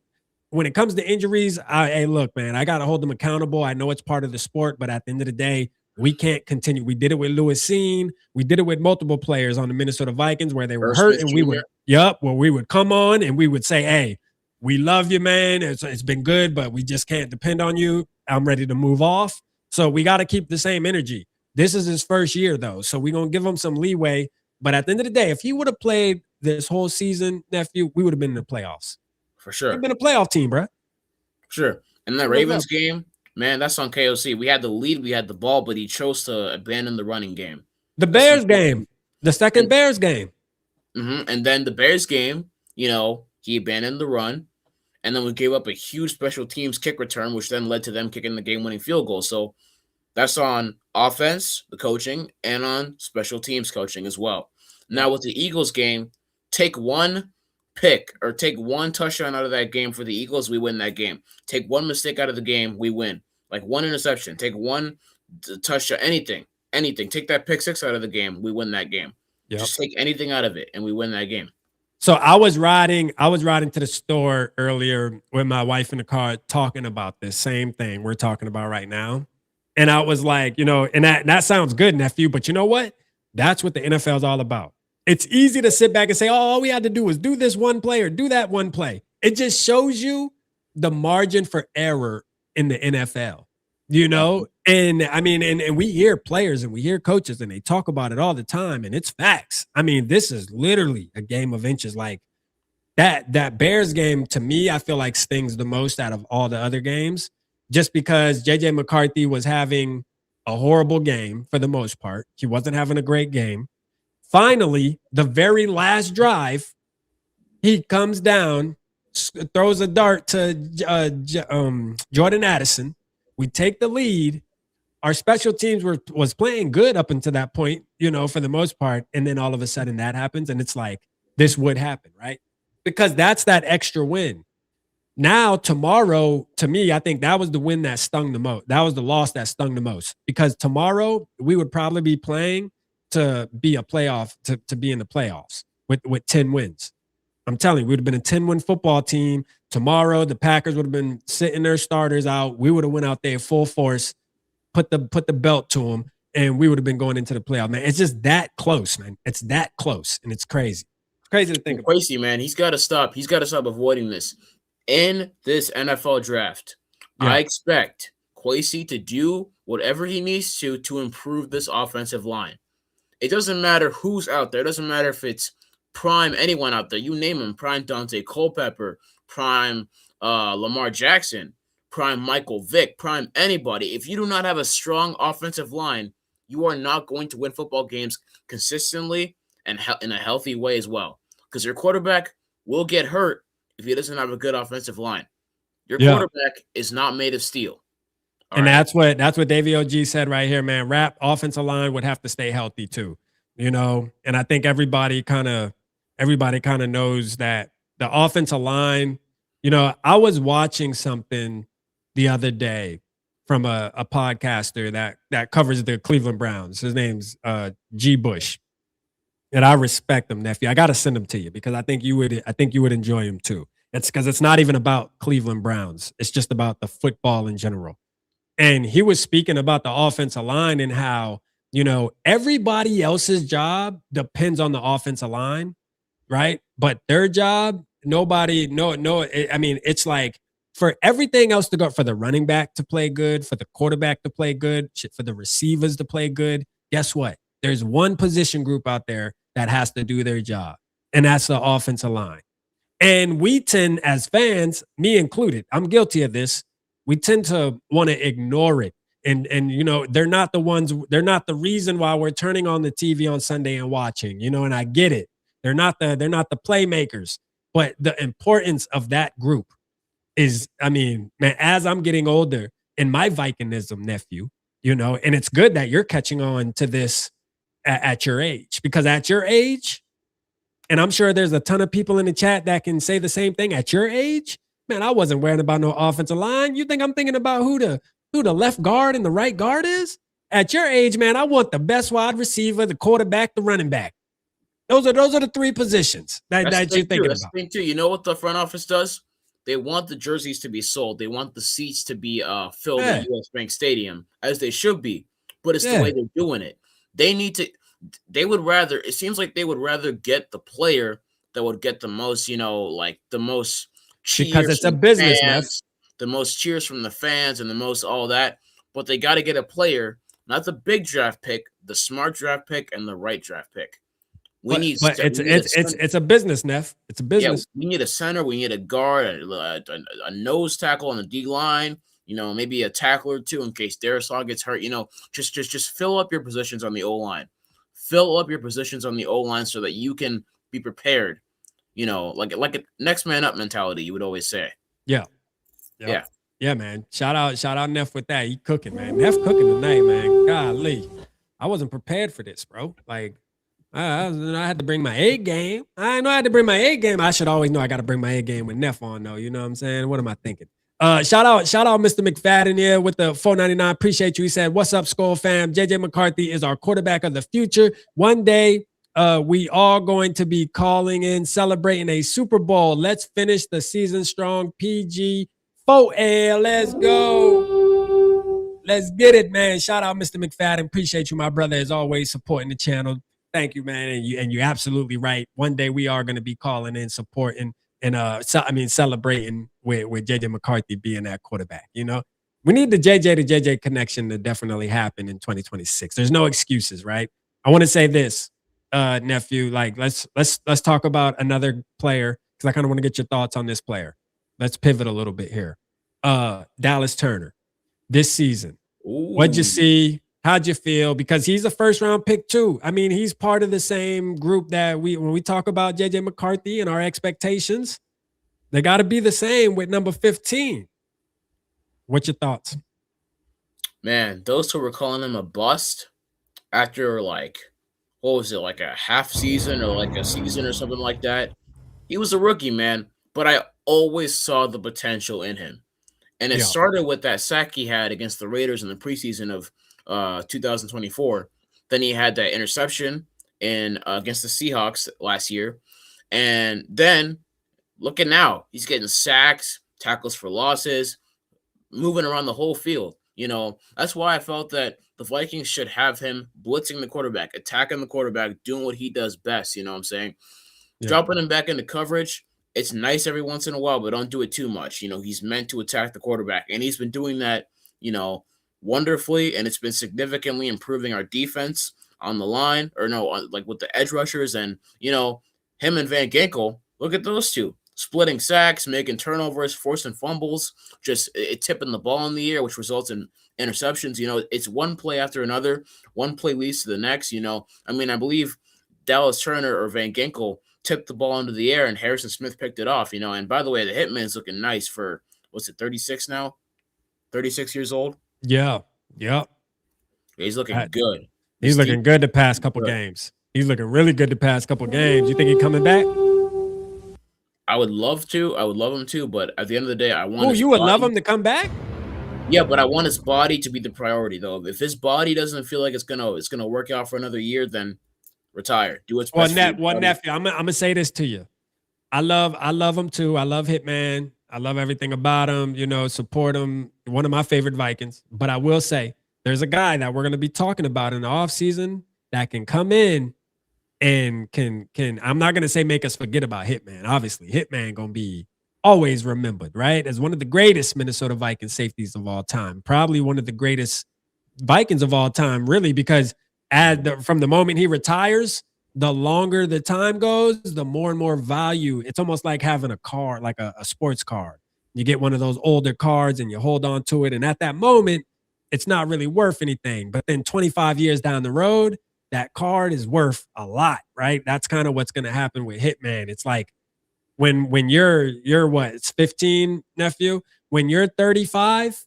B: When it comes to injuries, hey, look, man, I got to hold them accountable. I know it's part of the sport, but at the end of the day, we can't continue. We did it with Lewis Seen. We did it with multiple players on the Minnesota Vikings where they were hurt, and we would, where we would come on and we would say, hey, we love you, man. It's been good, but we just can't depend on you. I'm ready to move off. So we got to keep the same energy. This is his first year, though, so we're going to give him some leeway. But at the end of the day, if he would have played this whole season, nephew, we would have been in the playoffs.
C: For sure.
B: We've been a playoff team, bro.
C: Sure. And that Ravens game, man, that's on KOC. We had the lead, we had the ball, but he chose to abandon the running game.
B: The Bears game, the second Bears game.
C: And then the Bears game, he abandoned the run. And then we gave up a huge special teams kick return, which then led to them kicking the game-winning field goal. So that's on offense, the coaching, and on special teams coaching as well. Now with the Eagles game, take one pick or take one touchdown out of that game for the Eagles, we win that game. Take one mistake out of the game, we win. Like one interception, take one touchdown, anything. Take that pick 6 out of the game, we win that game. Yep. Just take anything out of it, and we win that game.
B: So I was riding to the store earlier with my wife in the car talking about this same thing we're talking about right now. And I was like, and that sounds good, nephew, but you know what? That's what the NFL is all about. It's easy to sit back and say, oh, all we had to do was do this one play or do that one play. It just shows you the margin for error in the NFL, And I mean, and we hear players and we hear coaches and they talk about it all the time, and it's facts. I mean, this is literally a game of inches. Like that Bears game, to me, I feel like stings the most out of all the other games, just because JJ McCarthy was having a horrible game for the most part. He wasn't having a great game. Finally, the very last drive, he comes down, throws a dart to Jordan Addison. We take the lead. Our special teams was playing good up until that point, for the most part. And then all of a sudden that happens. And it's like, this would happen, right? Because that's that extra win. Now, tomorrow, to me, I think that was the win that stung the most. That was the loss that stung the most. Because tomorrow, we would probably be playing to be a playoff, to be in the playoffs with 10 wins. I'm telling you, we would have been a 10-win football team. Tomorrow, the Packers would have been sitting their starters out. We would have went out there full force, put the belt to them, and we would have been going into the playoff. Man, it's just that close, man. It's that close, and it's crazy. It's crazy to think about.
C: Crazy, man. He's got to stop. He's got to stop avoiding this. In this NFL draft, I expect Kwesi to do whatever he needs to improve this offensive line. It doesn't matter who's out there. It doesn't matter if it's prime anyone out there. You name him, prime Dante Culpepper, prime Lamar Jackson, prime Michael Vick, prime anybody. If you do not have a strong offensive line, you are not going to win football games consistently and in a healthy way as well. Because your quarterback will get hurt if he doesn't have a good offensive line. Your quarterback is not made of steel.
B: And that's what Davey OG said right here, man. Rap offensive line would have to stay healthy too, And I think everybody kind of knows that the offensive line. I was watching something the other day from a podcaster that covers the Cleveland Browns. His name's G. Bush, and I respect him, nephew. I got to send him to you because I think you would enjoy him too. It's because it's not even about Cleveland Browns. It's just about the football in general. And he was speaking about the offensive line and how, everybody else's job depends on the offensive line, right? But their job, it's like for everything else to go, for the running back to play good, for the quarterback to play good, for the receivers to play good, guess what? There's one position group out there that has to do their job, and that's the offensive line. And we tend, as fans, me included, I'm guilty of this, we tend to want to ignore it. And they're not the reason why we're turning on the TV on Sunday and watching, and I get it. They're not the playmakers, but the importance of that group is, man, as I'm getting older in my Vikingism, nephew, and it's good that you're catching on to this at your age, because at your age, and I'm sure there's a ton of people in the chat that can say the same thing at your age. Man, I wasn't worrying about no offensive line. You think I'm thinking about who the left guard and the right guard is? At your age, man, I want the best wide receiver, the quarterback, the running back. Those are the three positions that you're thinking
C: That's
B: about.
C: the thing too. You know what the front office does? They want the jerseys to be sold. They want the seats to be filled at US Bank Stadium, as they should be. But it's the way they're doing it. They would rather, it seems like they would rather get the player that would get the most, like the most cheers.
B: Because it's a business,
C: fans, the most cheers from the fans and the most all that. But they got to get a player, not the big draft pick, the smart draft pick and the right draft pick.
B: It's a business, Neff. It's a business.
C: Yeah, we need a center. We need a guard, a nose tackle on the D line. Maybe a tackler or two in case Darisaw gets hurt. Just fill up your positions on the O line. Fill up your positions on the O line so that you can be prepared. Like a next man up mentality. You would always say.
B: Yeah. Yeah, man. Shout out Neff with that. He cooking, man. Neff cooking tonight, man. Golly, I wasn't prepared for this, bro. Like. I had to bring my A game. I know I had to bring my A game. I should always know I got to bring my A game with Neff on, though. You know what I'm saying? What am I thinking? Shout out Mr. McFadden here with the $4.99. Appreciate you. He said, "What's up, Skol fam? JJ McCarthy is our quarterback of the future. One day, we all going to be calling in, celebrating a Super Bowl. Let's finish the season strong. PG 4L. Let's go. Let's get it, man. Shout out Mr. McFadden. Appreciate you, my brother, as always, supporting the channel. Thank you, man. And you're absolutely right. One day we are going to be calling in, supporting, and celebrating with JJ McCarthy being that quarterback. We need the JJ to JJ connection to definitely happen in 2026. There's no excuses, right? I want to say this, nephew. Like, let's talk about another player because I kind of want to get your thoughts on this player. Let's pivot a little bit here. Dallas Turner, this season. Ooh. What'd you see? How'd you feel? Because he's a first-round pick, too. I mean, he's part of the same group that when we talk about J.J. McCarthy and our expectations, they got to be the same with number 15. What's your thoughts?
C: Man, those who were calling him a bust after, what was it, like a half season or like a season or something like that? He was a rookie, man, but I always saw the potential in him. And it started with that sack he had against the Raiders in the preseason of 2024. Then he had that interception against the Seahawks last year. And then look at now. He's getting sacks, tackles for losses, moving around the whole field. That's why I felt that the Vikings should have him blitzing the quarterback, attacking the quarterback, doing what he does best. You know what I'm saying? Yeah. Dropping him back into coverage. It's nice every once in a while, but don't do it too much. He's meant to attack the quarterback, and he's been doing that, wonderfully, and it's been significantly improving our defense on the line, like with the edge rushers, and him and Van Ginkel. Look at those two splitting sacks, making turnovers, forcing fumbles, just tipping the ball in the air, which results in interceptions. It's one play after another. One play leads to the next. I believe Dallas Turner or Van Ginkel tipped the ball into the air, and Harrison Smith picked it off. And by the way, the hitman's looking nice for 36 now, 36 years old.
B: Yeah.
C: He's looking good.
B: He's looking good the past couple games. He's looking really good the past couple games. You think he's coming back?
C: I would love to. I would love him to, but at the end of the day, I want.
B: Oh, you would love him to come back?
C: Yeah, but I want his body to be the priority, though. If his body doesn't feel like it's gonna work out for another year, then retire. Do what's best.
B: Nephew, I'm gonna say this to you. I love him too. I love Hitman. I love everything about him, support him. One of my favorite Vikings. But I will say there's a guy that we're going to be talking about in the offseason that can come in and can I'm not going to say make us forget about Hitman. Obviously, Hitman going to be always remembered, right? As one of the greatest Minnesota Vikings safeties of all time. Probably one of the greatest Vikings of all time, really, because from the moment he retires, the longer the time goes, the more and more value. It's almost like having a card, like a sports card. You get one of those older cards and you hold on to it. And at that moment, it's not really worth anything. But then 25 years down the road, that card is worth a lot, right? That's kind of what's going to happen with Hitman. It's like when you're what, it's 15, nephew? When you're 35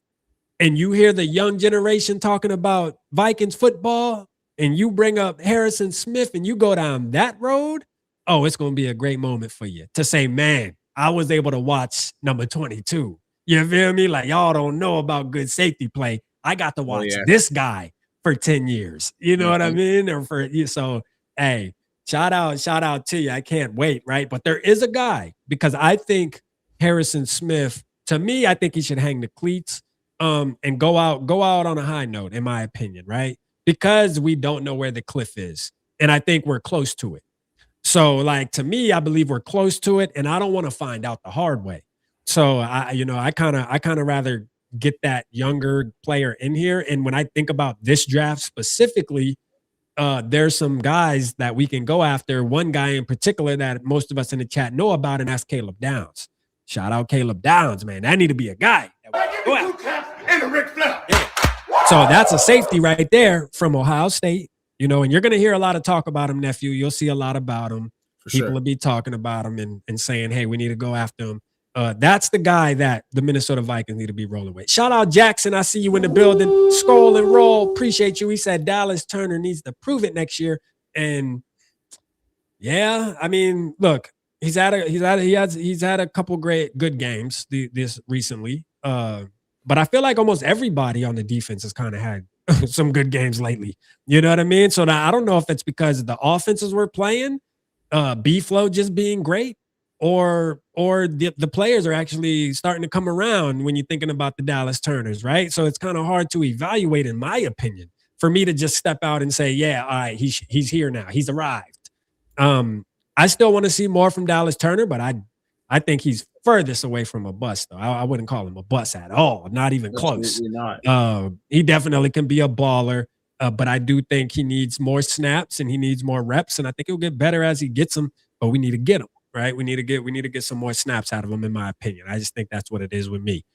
B: and you hear the young generation talking about Vikings football, and you bring up Harrison Smith and you go down that road, oh, it's going to be a great moment for you to say, man, I was able to watch number 22. You feel me? Like, y'all don't know about good safety play. I got to watch this guy for 10 years. You know what I mean? Or for you. So, hey, shout out to you. I can't wait, right? But there is a guy, because I think Harrison Smith, to me, I think he should hang the cleats and go out on a high note, in my opinion, right? Because we don't know where the cliff is. And I think we're close to it. So, like, to me, I believe we're close to it, and I don't want to find out the hard way. So I kind of rather get that younger player in here. And when I think about this draft specifically, there's some guys that we can go after. One guy in particular that most of us in the chat know about, and that's Caleb Downs. Shout out Caleb Downs, man. That need to be a guy. Yeah. So that's a safety right there from Ohio State. You know, and you're going to hear a lot of talk about him, nephew. You'll see a lot about him. People will be talking about him and saying, hey, we need to go after him. That's the guy that the Minnesota Vikings need to be rolling with. Shout out Jackson. I see you in the building. Skol and roll. Appreciate you. He said Dallas Turner needs to prove it next year. And yeah, I mean, look, he's had a couple good games this recently. But I feel like almost everybody on the defense has kind of had some good games lately. You know what I mean? So now I don't know if it's because the offenses we're playing, B-Flow just being great, or the players are actually starting to come around when you're thinking about the Dallas Turners, right? So it's kind of hard to evaluate, in my opinion, for me to just step out and say, yeah, all right, he's here now. He's arrived. I still want to see more from Dallas Turner, but I think he's furthest away from a bust, though. I wouldn't call him a bust at all. Not even close.
C: Not.
B: He definitely can be a baller, but I do think he needs more snaps and he needs more reps, and I think he'll get better as he gets them. But we need to get him, right? We need to get some more snaps out of him, in my opinion. I just think that's what it is with me.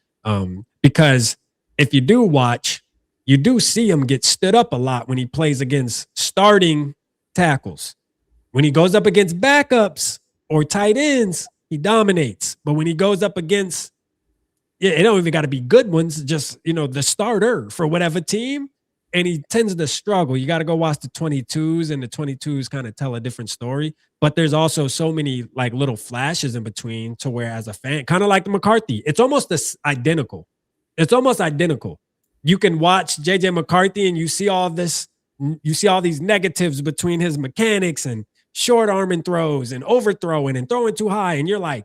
B: Because if you do watch, you do see him get stood up a lot when he plays against starting tackles. When he goes up against backups or tight ends, he dominates. But when he goes up against, it don't even got to be good ones, just, the starter for whatever team, and he tends to struggle. You got to go watch the 22s, and the 22s kind of tell a different story. But there's also so many like little flashes in between to where, as a fan, kind of like the McCarthy, it's almost identical. It's almost identical. You can watch JJ McCarthy and you see all these negatives between his mechanics and short arming throws and overthrowing and throwing too high. And you're like,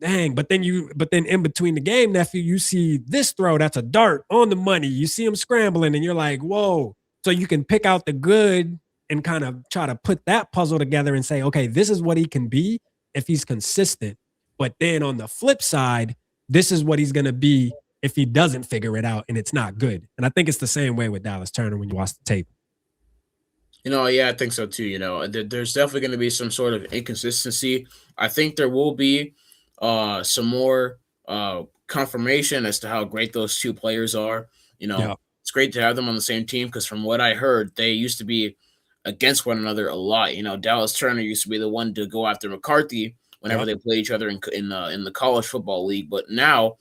B: dang, but then in between the game, nephew, you see this throw that's a dart on the money. You see him scrambling and you're like, whoa. So you can pick out the good and kind of try to put that puzzle together and say, okay, this is what he can be if he's consistent. But then on the flip side, this is what he's going to be if he doesn't figure it out and it's not good. And I think it's the same way with Dallas Turner when you watch the tape.
C: Yeah, I think so too. There's definitely going to be some sort of inconsistency. I think there will be some more confirmation as to how great those two players are. It's great to have them on the same team because from what I heard, they used to be against one another a lot. Dallas Turner used to be the one to go after McCarthy whenever they played each other in the college football league. But now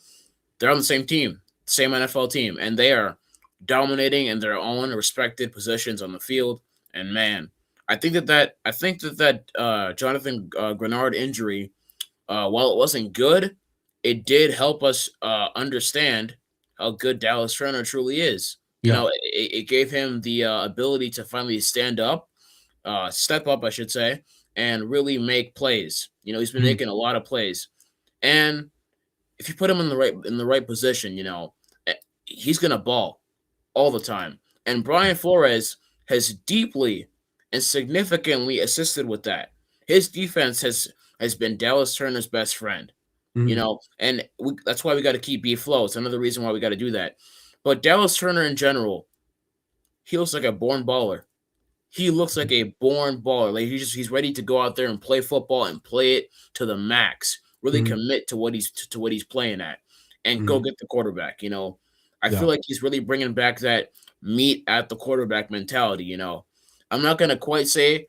C: they're on the same team, same NFL team, and they are dominating in their own respected positions on the field. And man, I think that Jonathan Grenard injury, while it wasn't good, it did help us understand how good Dallas Turner truly is. It gave him the ability to finally step up, I should say, and really make plays. He's been making a lot of plays, and if you put him in the right position, he's gonna ball all the time. And Brian Flores has deeply and significantly assisted with that. His defense has been Dallas Turner's best friend, and that's why we got to keep B-Flow. It's another reason why we got to do that. But Dallas Turner in general, he looks like a born baller. He looks like a born baller. Like he's ready to go out there and play football and play it to the max. Really commit to what he's playing at, and go get the quarterback. I feel like he's really bringing back that meet at the quarterback mentality. I'm not gonna quite say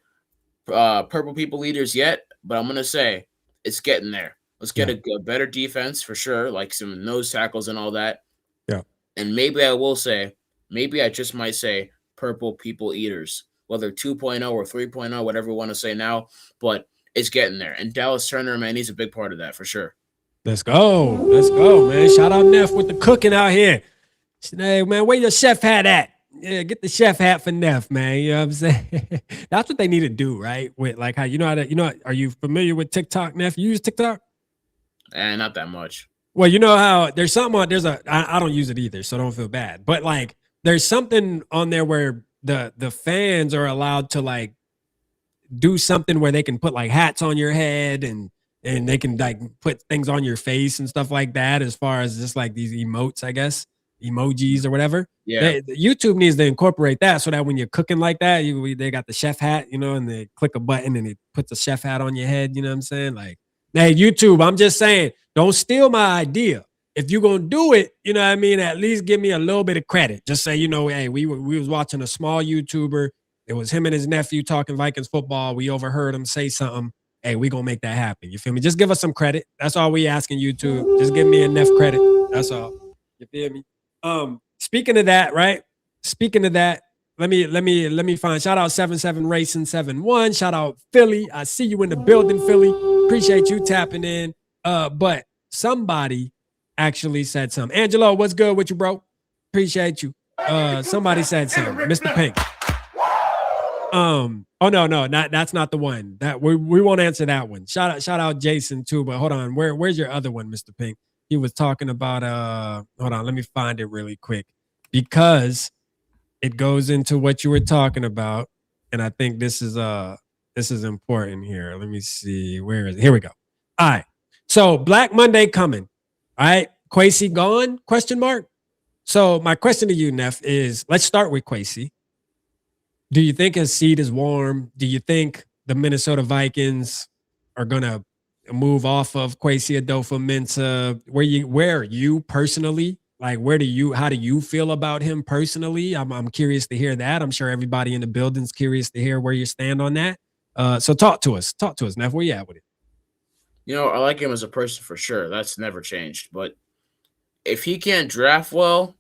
C: purple people leaders yet, but I'm gonna say it's getting there. Let's get a better defense for sure, like some nose tackles and all that.
B: Yeah.
C: And maybe I just might say purple people eaters, whether 2.0 or 3.0, whatever we want to say now. But is getting there. And Dallas Turner, man, he's a big part of that for sure.
B: Let's go, man. Shout out Neff with the cooking out here. Hey, man, where your chef hat at? Yeah, get the chef hat for Neff, man. You know what I'm saying? That's what they need to do, right? With like how are you familiar with TikTok, Neff? You use TikTok?
C: Not that much.
B: Well, you know how there's something I don't use it either, so don't feel bad. But like there's something on there where the fans are allowed to like do something where they can put like hats on your head and they can like put things on your face and stuff like that, as far as just like these emotes, I guess, emojis or whatever.
C: Yeah.
B: YouTube needs to incorporate that so that when you're cooking like that, they got the chef hat, and they click a button and it puts the chef hat on your head. You know what I'm saying? Like, hey, YouTube, I'm just saying, don't steal my idea. If you're going to do it, you know what I mean? At least give me a little bit of credit. Just say, hey, we was watching a small YouTuber. It was him and his nephew talking Vikings football. We overheard him say something. Hey, we going to make that happen. You feel me? Just give us some credit. That's all we asking YouTube. Just give me enough credit. That's all. You feel me? Speaking of that, right? Speaking of that, let me find. Shout out 77 Racing 71. Shout out Philly. I see you in the building, Philly. Appreciate you tapping in. But somebody actually said something. Angelo, what's good with you, bro? Appreciate you. Somebody said something. Mr. Pink. Oh no, that's not the one. That we won't answer that one. Shout out Jason too, but hold on. Where's your other one, Mr. Pink? He was talking about hold on, let me find it really quick, because it goes into what you were talking about, and I think this is important here. Let me see. Where is it? Here we go. All right. So Black Monday coming. All right. Kwesi gone? Question mark. So my question to you, Neff, is let's start with Kwesi. Do you think his seat is warm? Do you think the Minnesota Vikings are gonna move off of Kwesi Adolfo-Mensah? Where are you personally? Like, how do you feel about him personally? I'm curious to hear that. I'm sure everybody in the building's curious to hear where you stand on that. So talk to us, Neff. Where you at with it?
C: I like him as a person for sure. That's never changed. But if he can't draft well,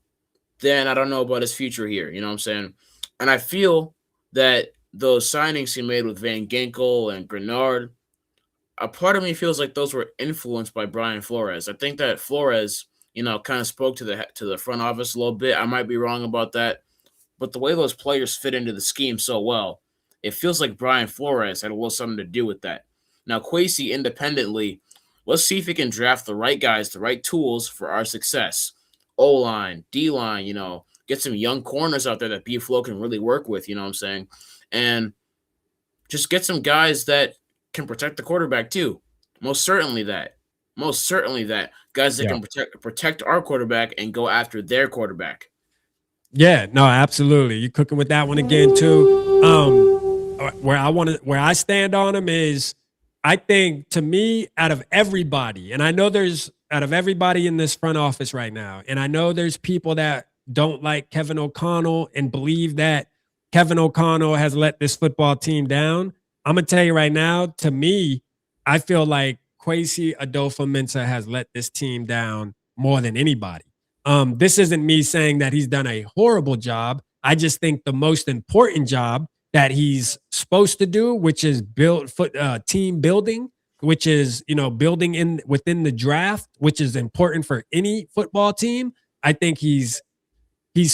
C: then I don't know about his future here. You know what I'm saying? And I feel that those signings he made with Van Ginkel and Grenard, a part of me feels like those were influenced by Brian Flores. I think that Flores, kind of spoke to the front office a little bit. I might be wrong about that. But the way those players fit into the scheme so well, it feels like Brian Flores had a little something to do with that. Now, Kwesi independently, let's see if he can draft the right guys, the right tools for our success. O-line, D-line, get some young corners out there that B-Flow can really work with, you know what I'm saying? And just get some guys that can protect the quarterback too. Most certainly that. Guys that can protect our quarterback and go after their quarterback.
B: Yeah, no, absolutely. You're cooking with that one again too. Where I stand on him is, I think, to me, out of everybody, and I know out of everybody in this front office right now, and I know there's people that don't like Kevin O'Connell and believe that Kevin O'Connell has let this football team down. I'm going to tell you right now, to me, I feel like Kwesi Adolfo-Mensah has let this team down more than anybody. This isn't me saying that he's done a horrible job. I just think the most important job that he's supposed to do, which is team building, which is, building within the draft, which is important for any football team. I think he's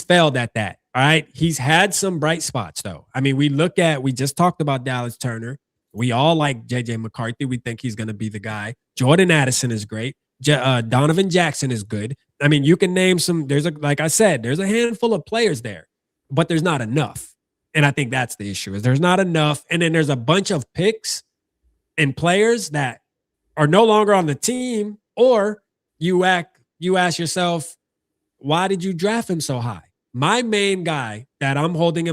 B: failed at that. All right. He's had some bright spots though. I mean, we just talked about Dallas Turner. We all like JJ McCarthy. We think he's going to be the guy. Jordan Addison is great. Donovan Jackson is good. I mean, you can name some, like I said, there's a handful of players there, but there's not enough. And I think that's the issue, is there's not enough. And then there's a bunch of picks and players that are no longer on the team, or you ask yourself, why did you draft him so high? My main guy that I'm holding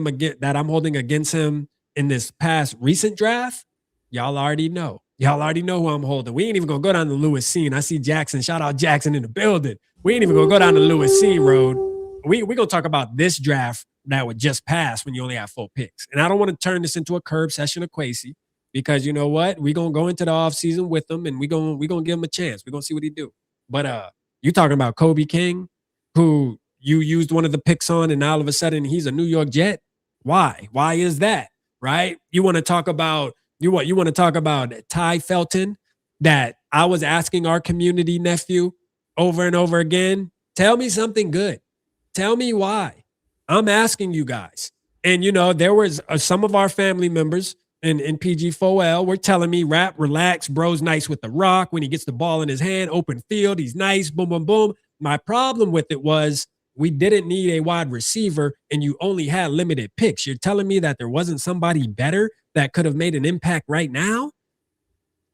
B: against him in this past recent draft, y'all already know. Y'all already know who I'm holding. We ain't even gonna go down the Lewis scene. I see Jackson. Shout out Jackson in the building. We ain't even gonna go down the Lewis scene road. We gonna talk about this draft that would just pass when you only have 4 picks. And I don't want to turn this into a curb session of Kwesi, because you know what? We're gonna go into the offseason with him, and we're gonna give him a chance. We're gonna see what he do. But you talking about Kobe King, who you used one of the picks on, and all of a sudden he's a New York Jet. Why? Why is that? Right? You want to talk about, You want to talk about Ty Felton that I was asking our community nephew over and over again? Tell me something good. Tell me why. I'm asking you guys. And, there was some of our family members in PG4L were telling me, rap, relax, bro's nice with the rock. When he gets the ball in his hand, open field, he's nice, boom, boom, boom. My problem with it was we didn't need a wide receiver and you only had limited picks. You're telling me that there wasn't somebody better that could have made an impact right now?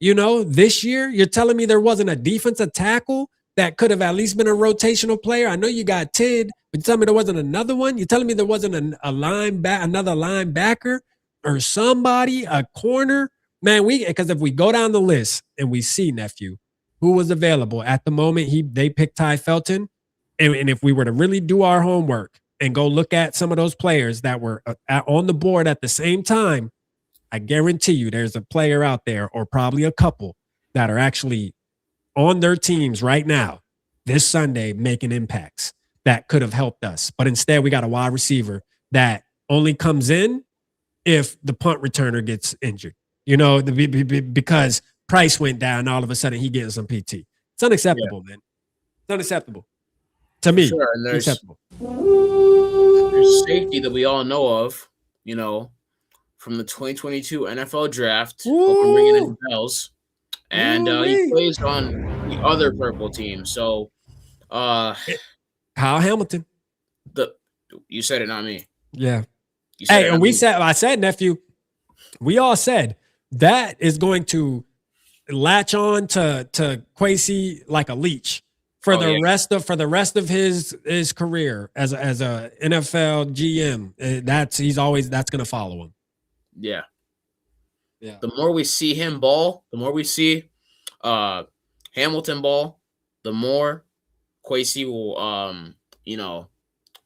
B: This year, you're telling me there wasn't a defensive tackle that could have at least been a rotational player? I know you got Tid, but you tell me there wasn't another one? You're telling me there wasn't another linebacker or somebody, a corner? Man, because if we go down the list and we see, nephew, who was available at the moment, they picked Ty Felton. And if we were to really do our homework and go look at some of those players that were on the board at the same time, I guarantee you there's a player out there, or probably a couple, that are actually on their teams right now, this Sunday, making impacts that could have helped us. But instead, we got a wide receiver that only comes in if the punt returner gets injured, because price went down, all of a sudden he getting some PT. It's unacceptable, man. It's unacceptable. To me,
C: sure, and there's safety that we all know of, from the 2022 NFL draft. Hope I'm ringing any bells. And he plays on the other purple team. So,
B: Kyle Hamilton.
C: You said it, not me.
B: Yeah. Hey, and I said, nephew, we all said that is going to latch on to Kwesi like a leech for the rest of his career as a NFL GM. That's going to follow him.
C: Yeah. Yeah. The more we see him ball, the more we see Hamilton ball, the more Kwesi will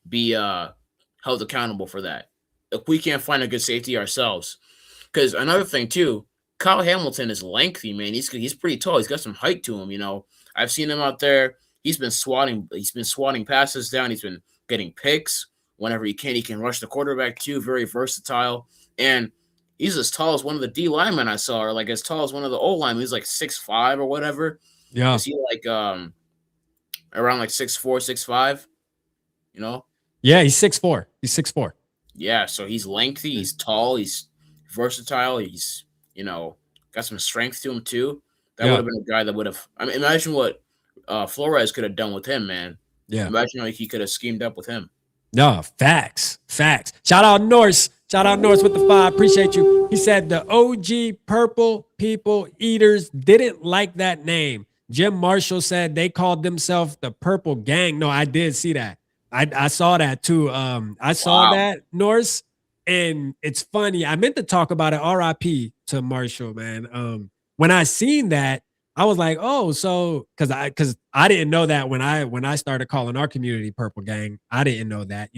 C: be held accountable for that. If we can't find a good safety ourselves. Because another thing too, Kyle Hamilton is lengthy, man. He's pretty tall. He's got some height to him, I've seen him out there. He's been swatting passes down. He's been getting picks whenever he can. He can rush the quarterback too, very versatile. And he's as tall as one of the D linemen I saw, or like as tall as one of the O linemen. He's like 6'5" or whatever.
B: Yeah.
C: Is he like around like 6'4", 6'5"?
B: Yeah, he's 6'4". He's 6'4".
C: Yeah, so he's lengthy, he's tall, he's versatile, he's got some strength to him too. That would have been a guy that would have. I mean, imagine what Flores could have done with him, man.
B: Yeah.
C: Imagine how he could have schemed up with him.
B: No, facts. Shout out Norse with the 5. Appreciate you. He said the OG Purple People Eaters didn't like that name. Jim Marshall said they called themselves the Purple Gang. No, I did see that. I saw that too. I saw that, Norse, and it's funny. I meant to talk about it. RIP to Marshall, man. When I seen that, I was like, oh, so because I didn't know that when I started calling our community Purple Gang. I didn't know that.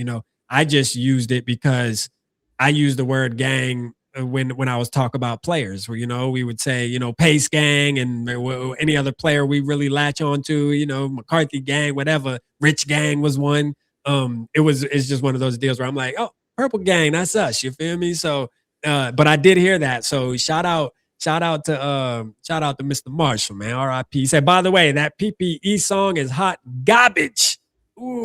B: I just used it because I used the word gang when I was talking about players, where we would say Pace Gang and any other player we really latch on to, McCarthy Gang, whatever. Rich Gang was one. It's just one of those deals where I'm like, oh, Purple Gang, that's us. You feel me? So, but I did hear that. So shout out to Mr. Marshall, man. RIP. He said, by the way, that PPE song is hot garbage. Ooh.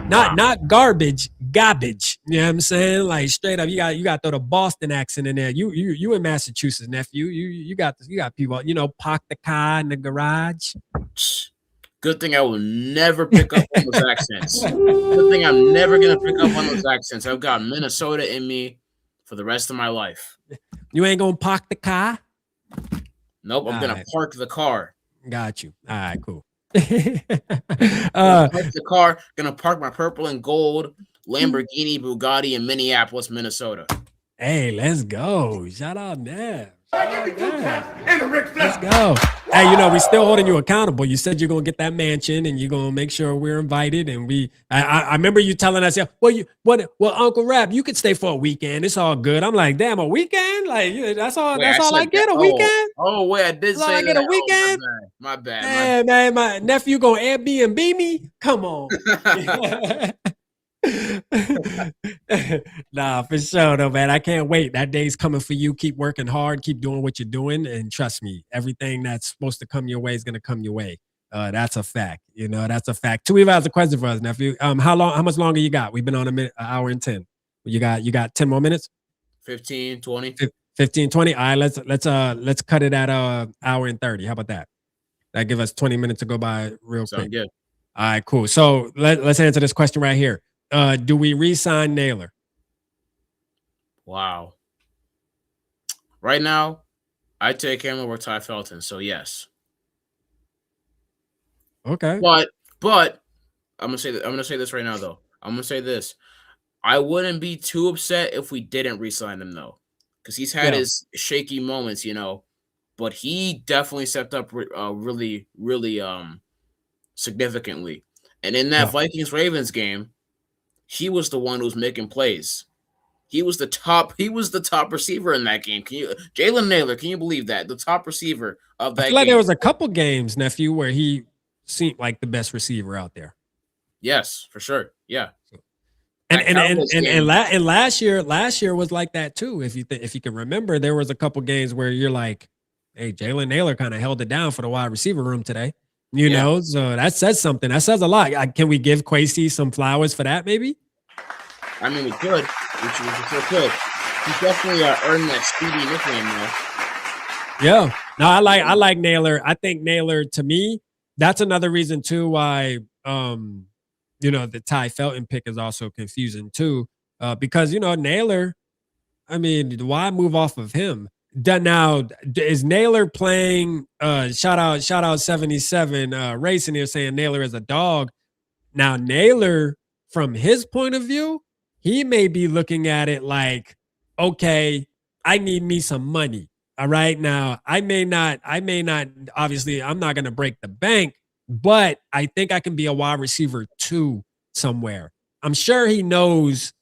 B: Not garbage, garbage. You know what I'm saying? Like straight up, you got to throw the Boston accent in there. You in Massachusetts, nephew. You got people, park the car in the garage.
C: Good thing I will never pick up on those accents. Good thing I'm never gonna pick up on those accents. I've got Minnesota in me for the rest of my life.
B: You ain't gonna park the car?
C: Nope, I'm gonna park the car.
B: Got you. All right, cool.
C: Park the car, gonna park my purple and gold Lamborghini Bugatti in Minneapolis, Minnesota.
B: Hey, let's go. Shout out there. Let's go. Hey, we still holding you accountable. You said you're gonna get that mansion and you're gonna make sure we're invited. And I remember you telling us, well, Uncle Rap, you could stay for a weekend. It's all good. I'm like, damn, a weekend? Like that's all. That's all I get. A weekend?
C: Oh, wait, I did say
B: I get a weekend.
C: Oh, my bad.
B: Hey, man, my nephew gonna Airbnb me? Come on. Nah, for sure though, man. I can't wait. That day's coming for you. Keep working hard, keep doing what you're doing, and trust me, everything that's supposed to come your way is gonna come your way. That's a fact. You know, that's a fact. Tuiva has a question for us, nephew. How much longer you got? We've been on an hour and 10. You got 10 more minutes?
C: 15, 20.
B: 15, 20. All right, let's cut it at hour and 30. How about that? That give us 20 minutes to go by real
C: Sound
B: quick.
C: good.
B: All right, cool. So let's answer this question right here. Do we re-sign Naylor?
C: Wow. Right now, I take him over Ty Felton. So yes.
B: Okay.
C: But I'm gonna say that. I'm gonna say this right now, though. I'm gonna say this. I wouldn't be too upset if we didn't re-sign him, though, because he's had his shaky moments, you know. But he definitely stepped up really, really significantly. And in that Vikings Ravens game, he was the one who was making plays. He was the top receiver in that game. Jalen Naylor, can you believe that? The top receiver of that
B: I feel
C: game.
B: like there was a couple games, nephew, where he seemed like the best receiver out there.
C: Yes, for sure. Yeah.
B: And last year was like that too. If you can remember, there was a couple games where you're like, hey, Jalen Naylor kind of held it down for the wide receiver room today. You know, so that says something. That says a lot. Can we give Kwesi some flowers for that, maybe?
C: I mean, we could. We sure could. He definitely earned that speedy nickname, though.
B: Yeah. No, I like Naylor. I think Naylor, to me, that's another reason too why the Ty Felton pick is also confusing too. Because Naylor, I mean, why move off of him? Now, is Naylor playing shout out 77 racing here saying Naylor is a dog. Now, Naylor, from his point of view, he may be looking at it like, okay, I need me some money. All right. Now, I may not, obviously, I'm not going to break the bank, but I think I can be a wide receiver too somewhere. I'm sure he knows.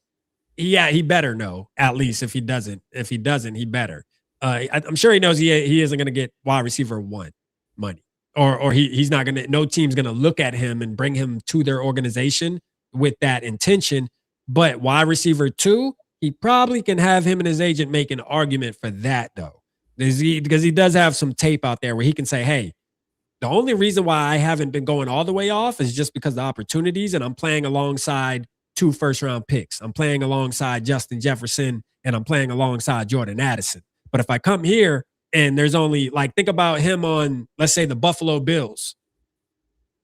B: Yeah, he better know, at least if he doesn't. If he doesn't, he better. I'm sure he knows he isn't going to get wide receiver 1 money, or he's not going to. No team's going to look at him and bring him to their organization with that intention. But wide receiver 2, he probably can have him and his agent make an argument for that, though, because he does have some tape out there where he can say, "Hey, the only reason why I haven't been going all the way off is just because of the opportunities, and I'm playing alongside 2 first-round picks. I'm playing alongside Justin Jefferson, and I'm playing alongside Jordan Addison. But if I come here and there's only, like, think about him on, let's say, the Buffalo Bills.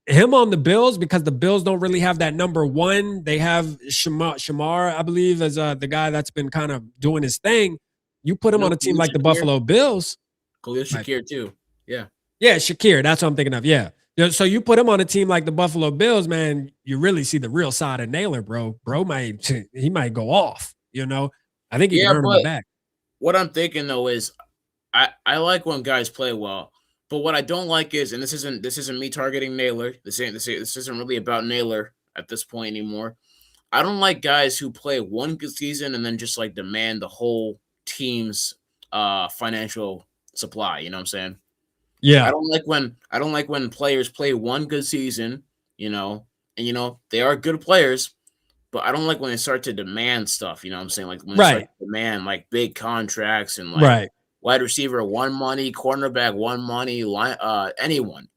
B: Him on the Bills, because the Bills don't really have that number 1. They have Shamar, I believe, as the guy that's been kind of doing his thing. You put him on a team like the Buffalo Bills.
C: Khalil Shakir, too. Yeah.
B: Yeah, Shakir. That's what I'm thinking of. Yeah. So you put him on a team like the Buffalo Bills, man, you really see the real side of Naylor, bro. He might go off, I think he can earn him back.
C: What I'm thinking, though, is I like when guys play well. But what I don't like is, and this isn't me targeting Naylor. This isn't really about Naylor at this point anymore. I don't like guys who play one good season and then just like demand the whole team's financial supply. You know what I'm saying?
B: Yeah.
C: I don't like when players play one good season, and they are good players, but I don't like when they start to demand stuff. You know what I'm saying? Like when they start to demand like big contracts and like wide receiver 1 money, cornerback 1 money,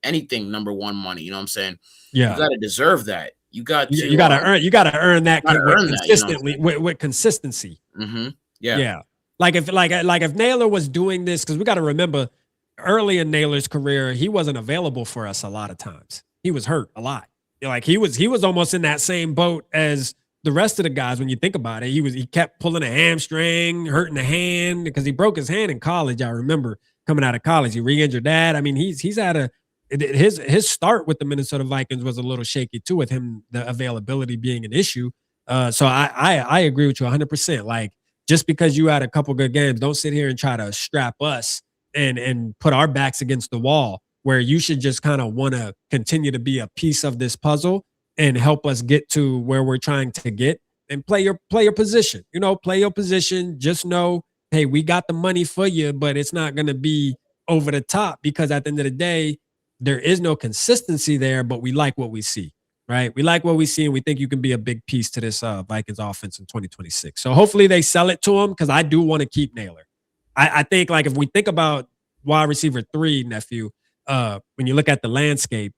C: anything number 1 money. You know what I'm saying?
B: Yeah.
C: You got to deserve that. You got to
B: earn that consistently with consistency.
C: Mm-hmm. Yeah.
B: Yeah. Like if Naylor was doing this, because we got to remember early in Naylor's career, he wasn't available for us a lot of times. He was hurt a lot. Like he was almost in that same boat as the rest of the guys. When you think about it, he kept pulling a hamstring, hurting the hand because he broke his hand in college. I remember coming out of college, he re-injured that. I mean, he's had his start with the Minnesota Vikings was a little shaky too, with him, the availability being an issue. So I agree with you 100%. Like, just because you had a couple good games, don't sit here and try to strap us and put our backs against the wall, where you should just kind of want to continue to be a piece of this puzzle and help us get to where we're trying to get, and play your position. Play your position. Just know, hey, we got the money for you, but it's not going to be over the top, because at the end of the day, there is no consistency there, but we like what we see. right? We like what we see, and we think you can be a big piece to this Vikings offense in 2026. So hopefully they sell it to him because I do want to keep Naylor. I think like if we think about wide receiver 3, nephew, when you look at the landscape,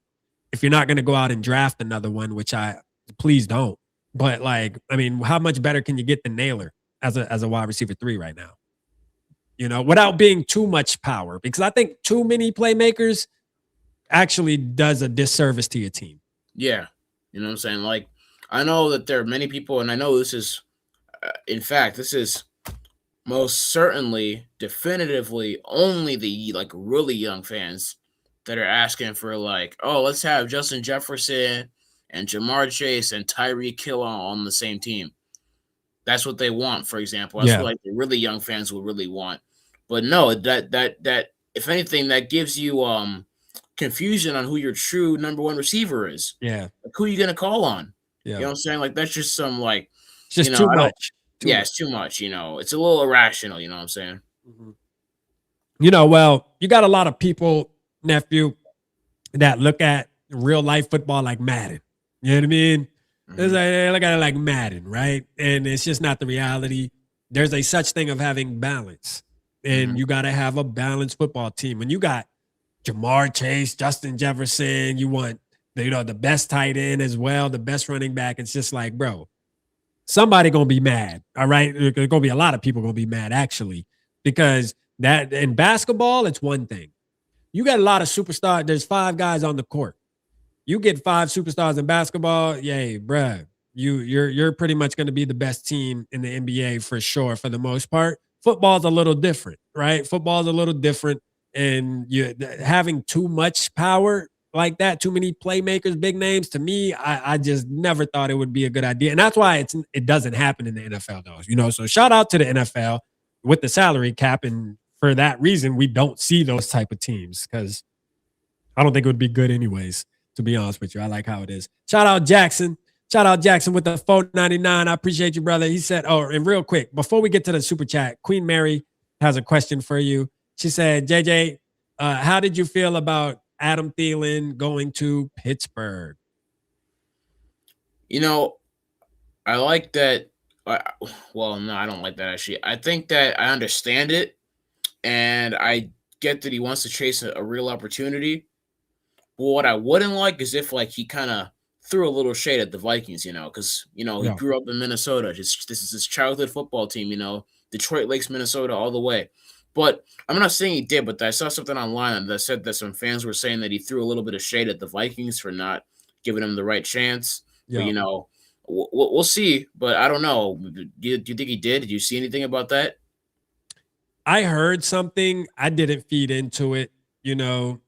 B: if you're not going to go out and draft another one, which please don't. But like, I mean, how much better can you get than Naylor as a wide receiver 3 right now? You know, without being too much power, because I think too many playmakers actually does a disservice to your team.
C: Yeah. You know what I'm saying? Like, I know that there are many people, and I know this is, in fact, this is most certainly, definitively only the like really young fans that are asking for like, oh, let's have Justin Jefferson and Jamar Chase and Tyreek Hill on the same team. That's what they want, for example. That's what like the really young fans would really want. But no, that if anything, that gives you confusion on who your true number 1 receiver is.
B: Yeah.
C: Like, who are you gonna call on?
B: Yeah.
C: You know what I'm saying? Like that's just some like
B: it's just too much.
C: It's too much, you know. It's a little irrational, you know what I'm saying?
B: Mm-hmm. You know, well, you got a lot of people, nephew, that look at real life football like Madden. You know what I mean? Mm-hmm. It's like, they look at it like Madden, right? And it's just not the reality. There's a such thing of having balance. And you got to have a balanced football team. When you got Jamar Chase, Justin Jefferson, you want the best tight end as well, the best running back. It's just like, bro, somebody gonna be mad. All right. There's gonna be a lot of people gonna be mad, actually, because that in basketball, it's one thing. You got a lot of superstars. There's 5 guys on the court. You get 5 superstars in basketball, yay, bruh. You're pretty much gonna be the best team in the NBA for sure, for the most part. Football's a little different, right? Football's a little different, and you having too much power like that, too many playmakers, big names, to me, I just never thought it would be a good idea. And that's why it doesn't happen in the NFL, though. You know, so shout out to the NFL with the salary cap. And for that reason, we don't see those type of teams because I don't think it would be good anyways, to be honest with you. I like how it is. Shout out Jackson. Shout out Jackson with the $4.99. I appreciate you, brother. He said, oh, and real quick, before we get to the super chat, Queen Mary has a question for you. She said, JJ, how did you feel about Adam Thielen going to Pittsburgh?
C: You know, I like that. Well, no, I don't like that, actually. I think that I understand it, and I get that he wants to chase a real opportunity. But what I wouldn't like is if, like, he kind of threw a little shade at the Vikings, you know, because, you know, he grew up in Minnesota. This is his childhood football team, you know, Detroit Lakes, Minnesota, all the way. But I'm not saying he did, but I saw something online that said that some fans were saying that he threw a little bit of shade at the Vikings for not giving him the right chance. Yeah. But, you know, we'll see, but I don't know. Do you think he did? Did you see anything about that?
B: I heard something. I didn't feed into it. You know,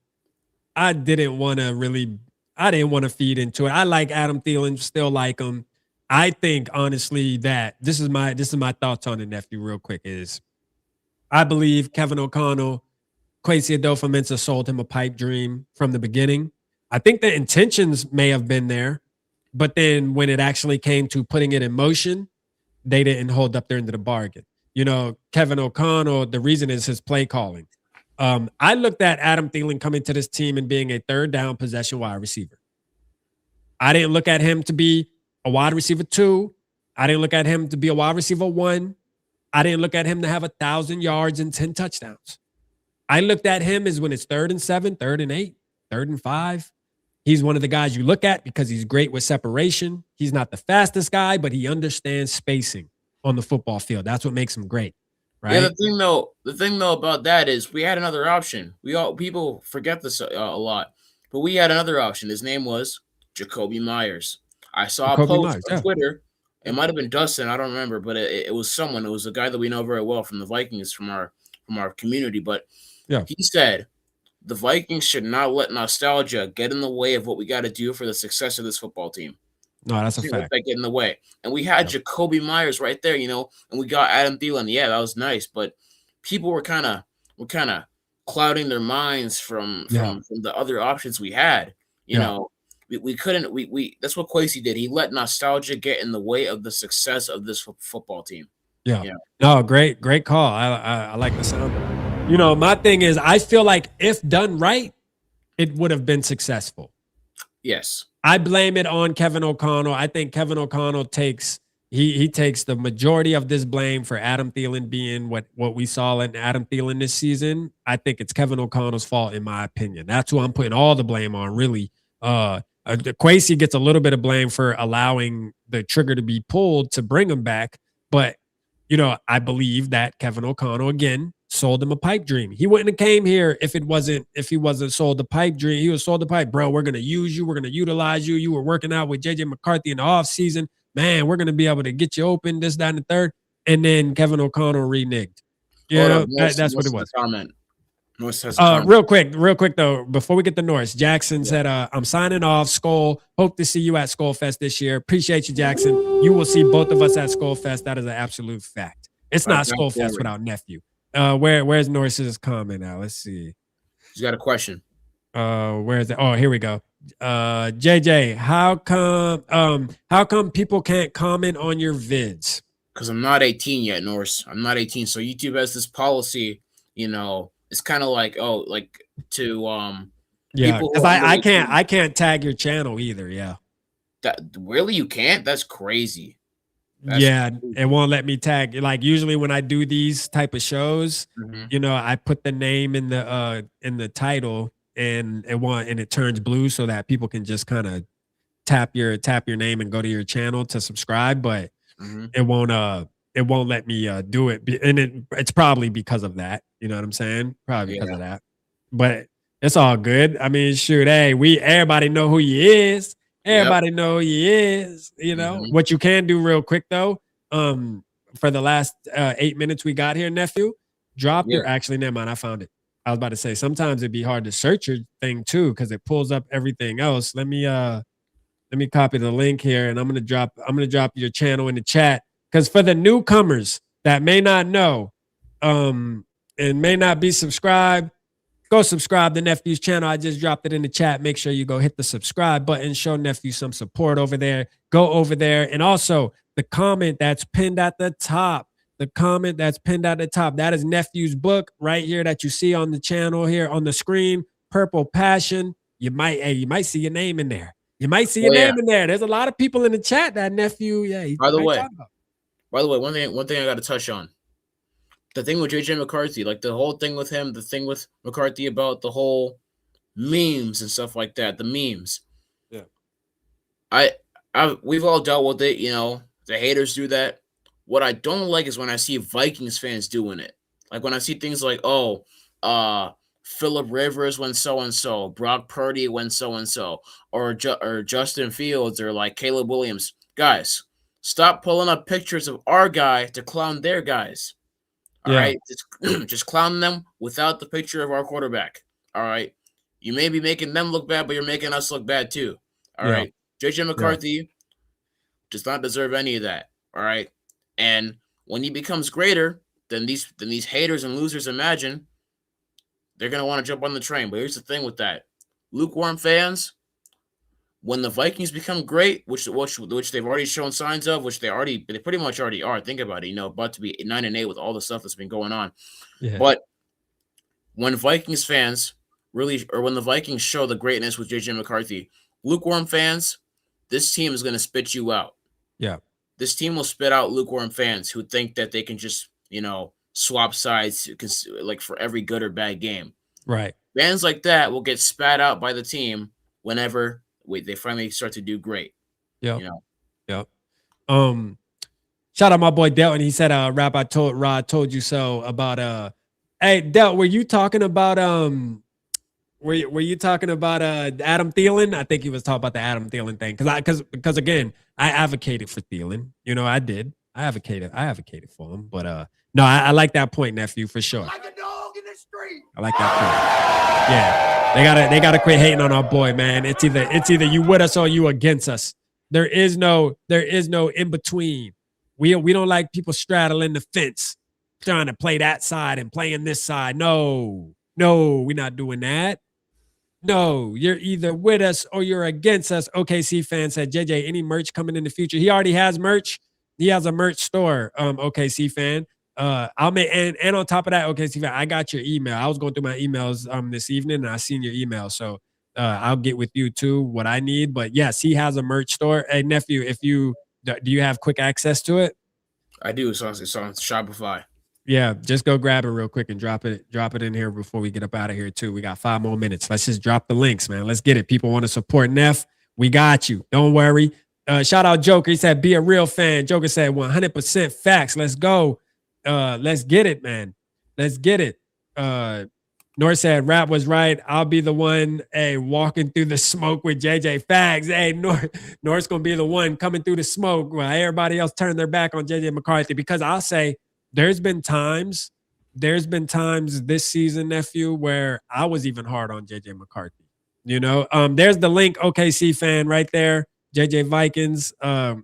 B: I didn't want to feed into it. I like Adam Thielen, still like him. I think, honestly, that this is my thoughts on the nephew real quick is I believe Kevin O'Connell, Kwesi Adolfo-Mensah sold him a pipe dream from the beginning. I think the intentions may have been there, but then when it actually came to putting it in motion, they didn't hold up their end of the bargain. You know, Kevin O'Connell, the reason is his play calling. I looked at Adam Thielen coming to this team and being a 3rd down possession wide receiver. I didn't look at him to be a wide receiver 2. I didn't look at him to be a wide receiver 1. I didn't look at him to have 1,000 yards and 10 touchdowns. I looked at him as when it's 3rd and 7, 3rd and 8, 3rd and 5. He's one of the guys you look at because he's great with separation. He's not the fastest guy, but he understands spacing on the football field. That's what makes him great, right?
C: Yeah, the thing though about that is we had another option. People forget this a lot, but we had another option. His name was Jacoby Myers. I saw a post on Twitter. It might have been Dustin, I don't remember, but it was someone. It was a guy that we know very well from the Vikings, from our community. But he said the Vikings should not let nostalgia get in the way of what we got to do for the success of this football team.
B: No, that's a fact.
C: Let that get in the way. And we had Jacoby Myers right there, you know, and we got Adam Thielen. Yeah, that was nice, but people were kind of clouding their minds from the other options we had. You know. We couldn't. That's what Kwesi did. He let nostalgia get in the way of the success of this football team.
B: Yeah. No, great call. I like the sound. You know, my thing is, I feel like if done right, it would have been successful.
C: Yes.
B: I blame it on Kevin O'Connell. I think Kevin O'Connell takes he takes the majority of this blame for Adam Thielen being what we saw in Adam Thielen this season. I think it's Kevin O'Connell's fault, in my opinion. That's who I'm putting all the blame on, really. Kwesi gets a little bit of blame for allowing the trigger to be pulled to bring him back, but I believe that Kevin O'Connell again sold him a pipe dream. He wouldn't have came here if he wasn't sold the pipe dream. He was sold the pipe, bro. We're gonna use you. We're gonna utilize you. You were working out with JJ McCarthy in the offseason. Man, we're gonna be able to get you open, this, that, and the third. And then Kevin O'Connell reneged. That's what it was.
C: Comment.
B: Real quick though, before we get to Norris, Jackson said, I'm signing off. Skol. Hope to see you at Skol Fest this year. Appreciate you, Jackson. You will see both of us at Skol Fest. That is an absolute fact. It's not Skol Fest without nephew. Where's Norris's comment now? Let's see.
C: He's got a question.
B: Where is it? Oh, here we go. JJ, how come people can't comment on your vids?
C: Because I'm not 18 yet, Norris. I'm not 18. So YouTube has this policy, it's kind of like,
B: because I can't tag your channel either. Yeah.
C: That really, you can't? That's crazy.
B: It won't let me tag. Like usually when I do these type of shows, I put the name in the title and it turns blue so that people can just kind of tap your name and go to your channel to subscribe, but it won't let me do it. And it's probably because of that. You know what I'm saying? Probably because of that. But it's all good. I mean, shoot, hey, everybody know who he is. Everybody know who he is. What you can do real quick though, for the last 8 minutes we got here, nephew, drop your actually, never mind, I found it. I was about to say sometimes it'd be hard to search your thing too, because it pulls up everything else. Let me copy the link here and I'm gonna drop your channel in the chat. Because for the newcomers that may not know and may not be subscribed, go subscribe to Nephew's channel. I just dropped it in the chat. Make sure you go hit the subscribe button. Show Nephew some support over there. Go over there. And also the comment that's pinned at the top. That is Nephew's book right here that you see on the channel here on the screen. Purple Passion. You might see your name in there. Name in there. There's a lot of people in the chat that Nephew. Yeah.
C: By the way, one thing I got to touch on. The thing with JJ McCarthy, like the whole thing with him, the thing with McCarthy about the whole memes and stuff like that, the memes. Yeah. We've all dealt with it, the haters do that. What I don't like is when I see Vikings fans doing it. Like when I see things like, Phillip Rivers when so-and-so, Brock Purdy when so-and-so, or Justin Fields or like Caleb Williams. Guys, stop pulling up pictures of our guy to clown their guys. All right, just clown them without the picture of our quarterback. All right, you may be making them look bad, but you're making us look bad too. All right, JJ McCarthy does not deserve any of that. All right, and when he becomes greater than these haters and losers imagine, they're gonna want to jump on the train. But here's the thing with that: lukewarm fans, when the Vikings become great, which they've already shown signs of, which they pretty much already are. Think about it, about to be 9-8 with all the stuff that's been going on. Yeah. But when Vikings fans when the Vikings show the greatness with JJ McCarthy, lukewarm fans, this team is going to spit you out.
B: Yeah,
C: this team will spit out lukewarm fans who think that they can just swap sides like for every good or bad game.
B: Right.
C: Fans like that will get spat out by the team whenever they finally start to do great.
B: Yeah. Yep. Shout out my boy Delton. He said, Rap, Rod told you so about hey Del, were you talking about Adam Thielen? I think he was talking about the Adam Thielen thing. Because again, I advocated for Thielen. I did. I advocated for him. But no, I like that point, nephew, for sure.
D: Like a dog in the street.
B: I like that point. Yeah. They gotta quit hating on our boy, man. It's either you with us or you against us. There is no in between. We don't like people straddling the fence, trying to play that side and playing this side. No, we're not doing that. No, you're either with us or you're against us. OKC fan said, JJ, any merch coming in the future? He already has merch. He has a merch store. OKC fan. I'll make and on top of that, OKC fan, I got your email. I was going through my emails this evening and I seen your email. So I'll get with you too what I need. But yes, he has a merch store. Hey, nephew, if you do you have quick access to it?
C: I do. It's on Shopify.
B: Yeah, just go grab it real quick and drop it in here before we get up out of here too. We got 5 more minutes. Let's just drop the links, man. Let's get it. People want to support Neff. We got you. Don't worry. Shout out Joker. He said, be a real fan. Joker said 100% facts. Let's go. Let's get it, man. Let's get it. North said, Rap was right. I'll be the one, walking through the smoke with JJ Fags. Hey, North's going to be the one coming through the smoke while everybody else turned their back on JJ McCarthy. Because I'll say, there's been times this season, nephew, where I was even hard on JJ McCarthy. You know, there's the link, OKC fan right there, JJ Vikings.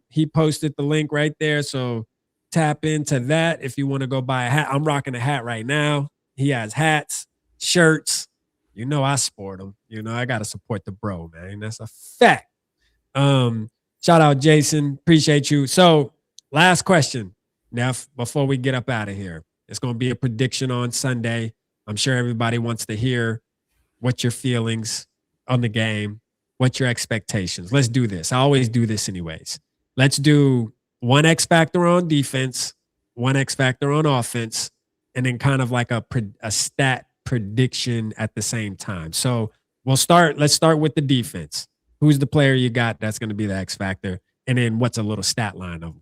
B: He posted the link right there. So tap into that if you want to go buy a hat. I'm rocking a hat right now. He has hats, shirts. You know, I sport them. You know, I got to support the bro, man. That's a fact. Shout out Jason. Appreciate you. So last question. Neff, before we get up out of here, it's going to be a prediction on Sunday. I'm sure everybody wants to hear what your feelings on the game, what your expectations. Let's do this. I always do this anyways. Let's do one X factor on defense, one X factor on offense, and then kind of like a stat prediction at the same time. So let's start with the defense. Who's the player you got that's going to be the X factor? And then what's a little stat line of them?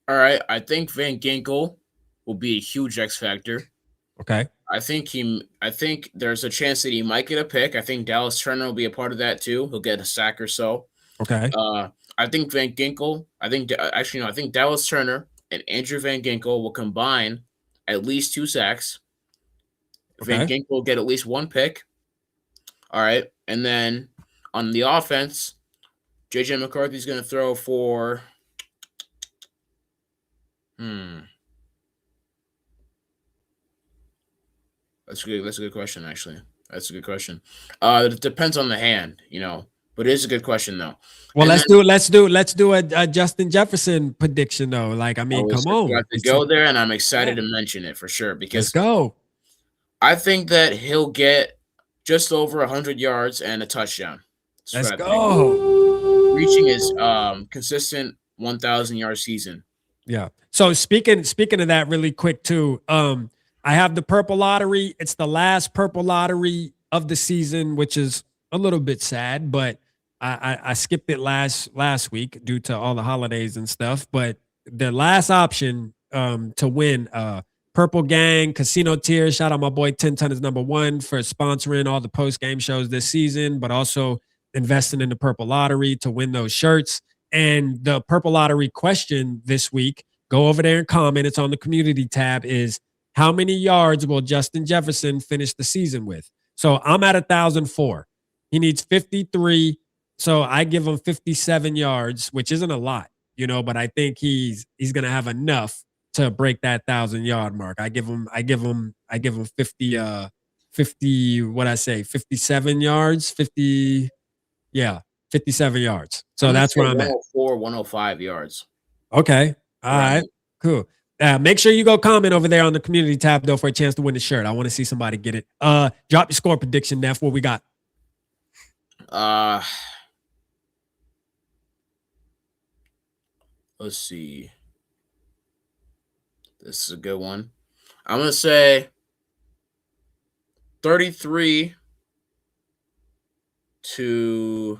C: All right. I think Van Ginkel will be a huge X factor.
B: Okay.
C: I think there's a chance that he might get a pick. I think Dallas Turner will be a part of that too. He'll get a sack or so.
B: Okay.
C: I think Van Ginkel, I think Dallas Turner and Andrew Van Ginkel will combine at least 2 sacks. Okay. Van Ginkel will get at least 1 pick. All right. And then on the offense, JJ McCarthy's going to throw for That's a good question, actually. That's a good question. It depends on the hand, you know, but it is a good question though.
B: Well, let's do a Justin Jefferson prediction though. Like, I mean, come on.
C: You have to go there, and I'm excited to mention it for sure because
B: let's go.
C: I think that he'll get just over 100 yards and a touchdown.
B: Let's go.
C: Reaching his consistent 1,000-yard season.
B: Yeah. So speaking of that really quick too, I have the purple lottery. It's the last purple lottery of the season, which is a little bit sad, but I skipped it last week due to all the holidays and stuff. But the last option to win Purple Gang Casino Tier. Shout out my boy 10 Ton is #1 for sponsoring all the post-game shows this season, but also investing in the purple lottery to win those shirts. And the purple lottery question this week, go over there and comment. It's on the community tab, is how many yards will Justin Jefferson finish the season with? So I'm at 1,004. He needs 53. So I give him 57 yards, which isn't a lot, you know, but I think he's going to have enough to break that 1,000-yard mark. I give him 57 yards, 57 yards. So that's where I'm at.
C: 104, 105 yards.
B: Okay. All right. Cool. Make sure you go comment over there on the community tab though for a chance to win the shirt. I want to see somebody get it. Drop your score prediction, Neff. What we got?
C: Let's see. This is a good one. I'm going to say 33 to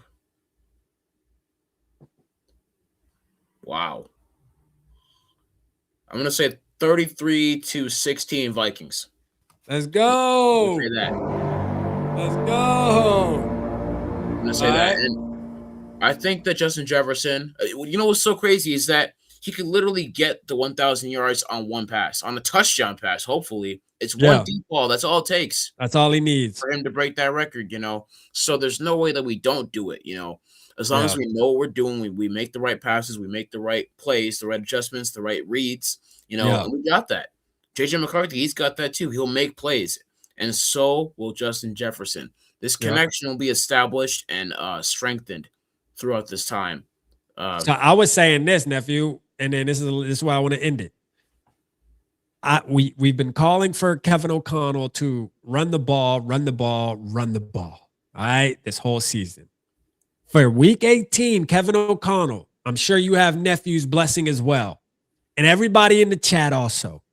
C: wow. I'm going to say 33-16 Vikings.
B: Let's go.
C: Say that.
B: Let's go.
C: I'm going to say that. And I think that Justin Jefferson, you know what's so crazy is that he could literally get the 1,000 yards on one pass, on a touchdown pass, hopefully. It's one deep ball. That's all it takes.
B: That's all he needs.
C: For him to break that record, you know. So there's no way that we don't do it, you know. As long as we know what we're doing, we make the right passes, we make the right plays, the right adjustments, the right reads, you know, and we got that. JJ McCarthy, he's got that too. He'll make plays. And so will Justin Jefferson. This connection will be established and strengthened throughout this time.
B: So I was saying this, nephew, and then this is why I want to end it. We've been calling for Kevin O'Connell to run the ball, run the ball, run the ball. All right, this whole season. For week 18, Kevin O'Connell, I'm sure you have nephew's blessing as well. And everybody in the chat also.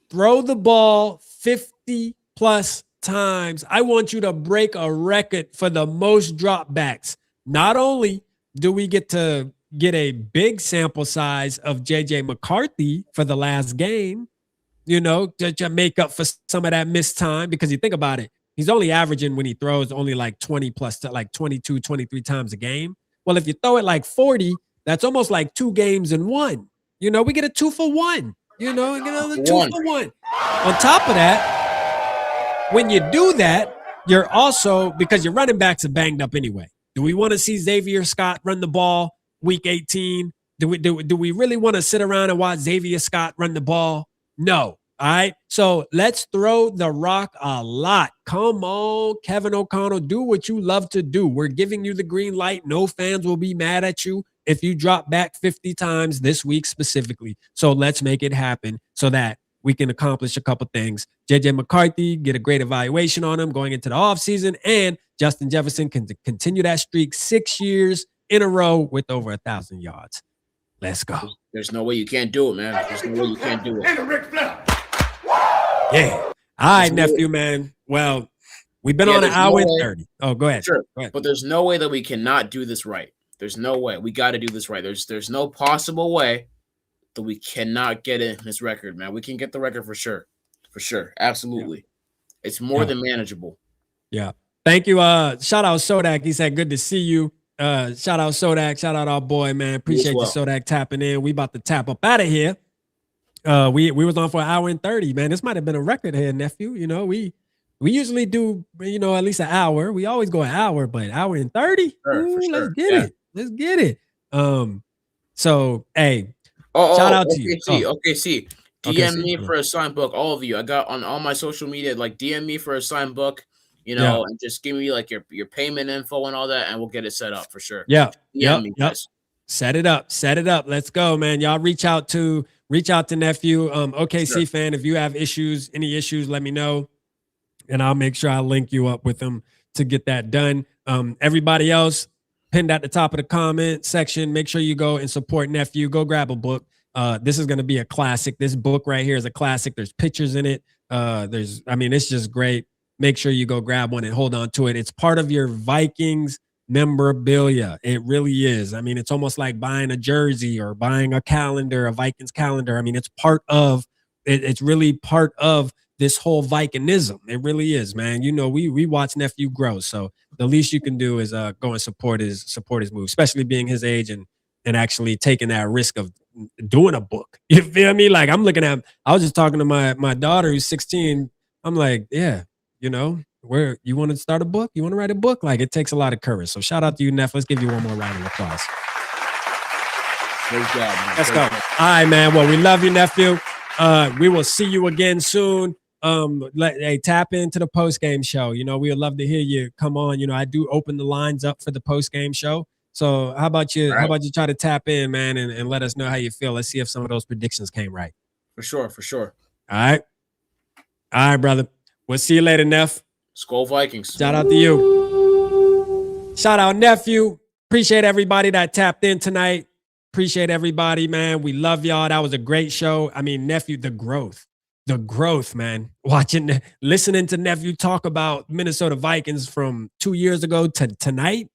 B: Throw the ball 50 plus times. I want you to break a record for the most dropbacks. Not only do we get to get a big sample size of JJ McCarthy for the last game, to make up for some of that missed time, because you think about it, he's only averaging when he throws only like 20 plus, like 22, 23 times a game. Well, if you throw it like 40, that's almost like 2 games in one. We get a 2 for 1. Get another 2 for 1. On top of that, when you do that, you're also, because your running backs are banged up anyway. Do we want to see Xavier Scott run the ball week 18? Do we really want to sit around and watch Xavier Scott run the ball? No. All right. So let's throw the rock a lot. Come on, Kevin O'Connell, do what you love to do. We're giving you the green light. No fans will be mad at you if you drop back 50 times this week specifically. So let's make it happen so that we can accomplish a couple things. JJ McCarthy, get a great evaluation on him going into the offseason, and Justin Jefferson can continue that streak 6 years in a row with over 1,000 yards. Let's go.
C: There's no way you can't do it, man. There's no way you can't do it.
B: Yeah. All right, nephew, man. Well, we've been on an hour and 30. Oh, go ahead.
C: Sure.
B: Go ahead.
C: But there's no way that we cannot do this right. There's no way. We got to do this right. There's no possible way that we cannot get in this record, man. We can get the record for sure. For sure. Absolutely. Yeah. It's more than manageable.
B: Yeah. Thank you. Shout out Sodak. He said, good to see you. Shout out Sodak. Shout out our boy, man. Appreciate you, Sodak, tapping in. We about to tap up out of here. We was on for an hour and 30, man. This might have been a record here, nephew. We usually do, at least an hour. We always go an hour, but an hour and 30?
C: Sure,
B: Ooh,
C: for sure.
B: Let's get it. Let's get it. So, hey, shout out to you.
C: OKC. DM me for a signed book, all of you. I got on all my social media, like DM me for a signed book, and just give me like your payment info and all that, and we'll get it set up for sure.
B: Yeah.
C: DM me, guys.
B: Set it up. Let's go, man. Y'all reach out to nephew. OKC fan, if you have any issues, let me know. And I'll make sure I link you up with them to get that done. Everybody else, pinned at the top of the comment section. Make sure you go and support nephew. Go grab a book. This is going to be a classic. This book right here is a classic. There's pictures in it. It's just great. Make sure you go grab one and hold on to it. It's part of your Vikings memorabilia. It really is. It's almost like buying a jersey or buying a calendar, a Vikings calendar. It's part of it. It's really part of this whole Vikingism. It really is, man. We watch nephew grow. So the least you can do is go and support his move, especially being his age and actually taking that risk of doing a book. You feel me? Like I was just talking to my daughter who's 16. I'm like, yeah, where you want to start a book? You want to write a book? Like it takes a lot of courage. So shout out to you, Neff. Let's give you one more round of applause.
C: Great job, man.
B: Let's go. All right, man. Well, we love you, nephew. We will see you again soon. Tap into the post-game show. We would love to hear you come on. I do open the lines up for the post-game show. So how about you? Right. How about you try to tap in, man, and let us know how you feel. Let's see if some of those predictions came right.
C: For sure.
B: All right, brother. We'll see you later, Neff.
C: Skol Vikings.
B: Shout out to you. Shout out, nephew. Appreciate everybody that tapped in tonight. Appreciate everybody, man. We love y'all. That was a great show. Nephew, the growth, man. Listening to nephew talk about Minnesota Vikings from 2 years ago to tonight.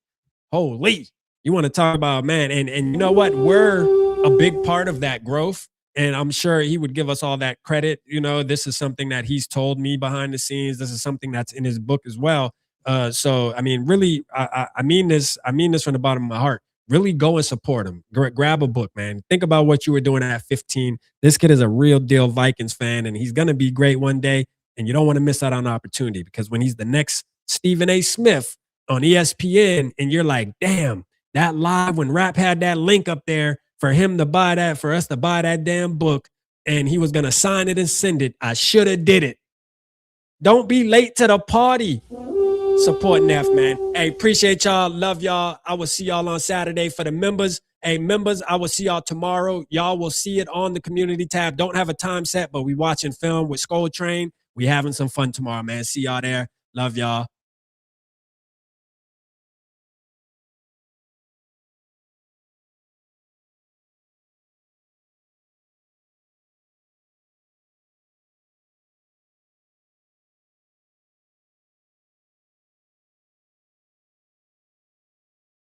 B: Holy, you want to talk about, man. And you know what? We're a big part of that growth. And I'm sure he would give us all that credit. This is something that he's told me behind the scenes. This is something that's in his book as well. Really, I mean this from the bottom of my heart. Really go and support him. Grab a book, man. Think about what you were doing at 15. This kid is a real deal Vikings fan, and he's going to be great one day. And you don't want to miss out on the opportunity, because when he's the next Stephen A. Smith on ESPN, and you're like, damn, that live when Rap had that link up there for him to buy that, for us to buy that damn book, and he was going to sign it and send it. I should have did it. Don't be late to the party. Support Neff, man. Hey, appreciate y'all. Love y'all. I will see y'all on Saturday. For the members, hey, members, I will see y'all tomorrow. Y'all will see it on the community tab. Don't have a time set, but we watching film with Skol Train. We having some fun tomorrow, man. See y'all there. Love y'all.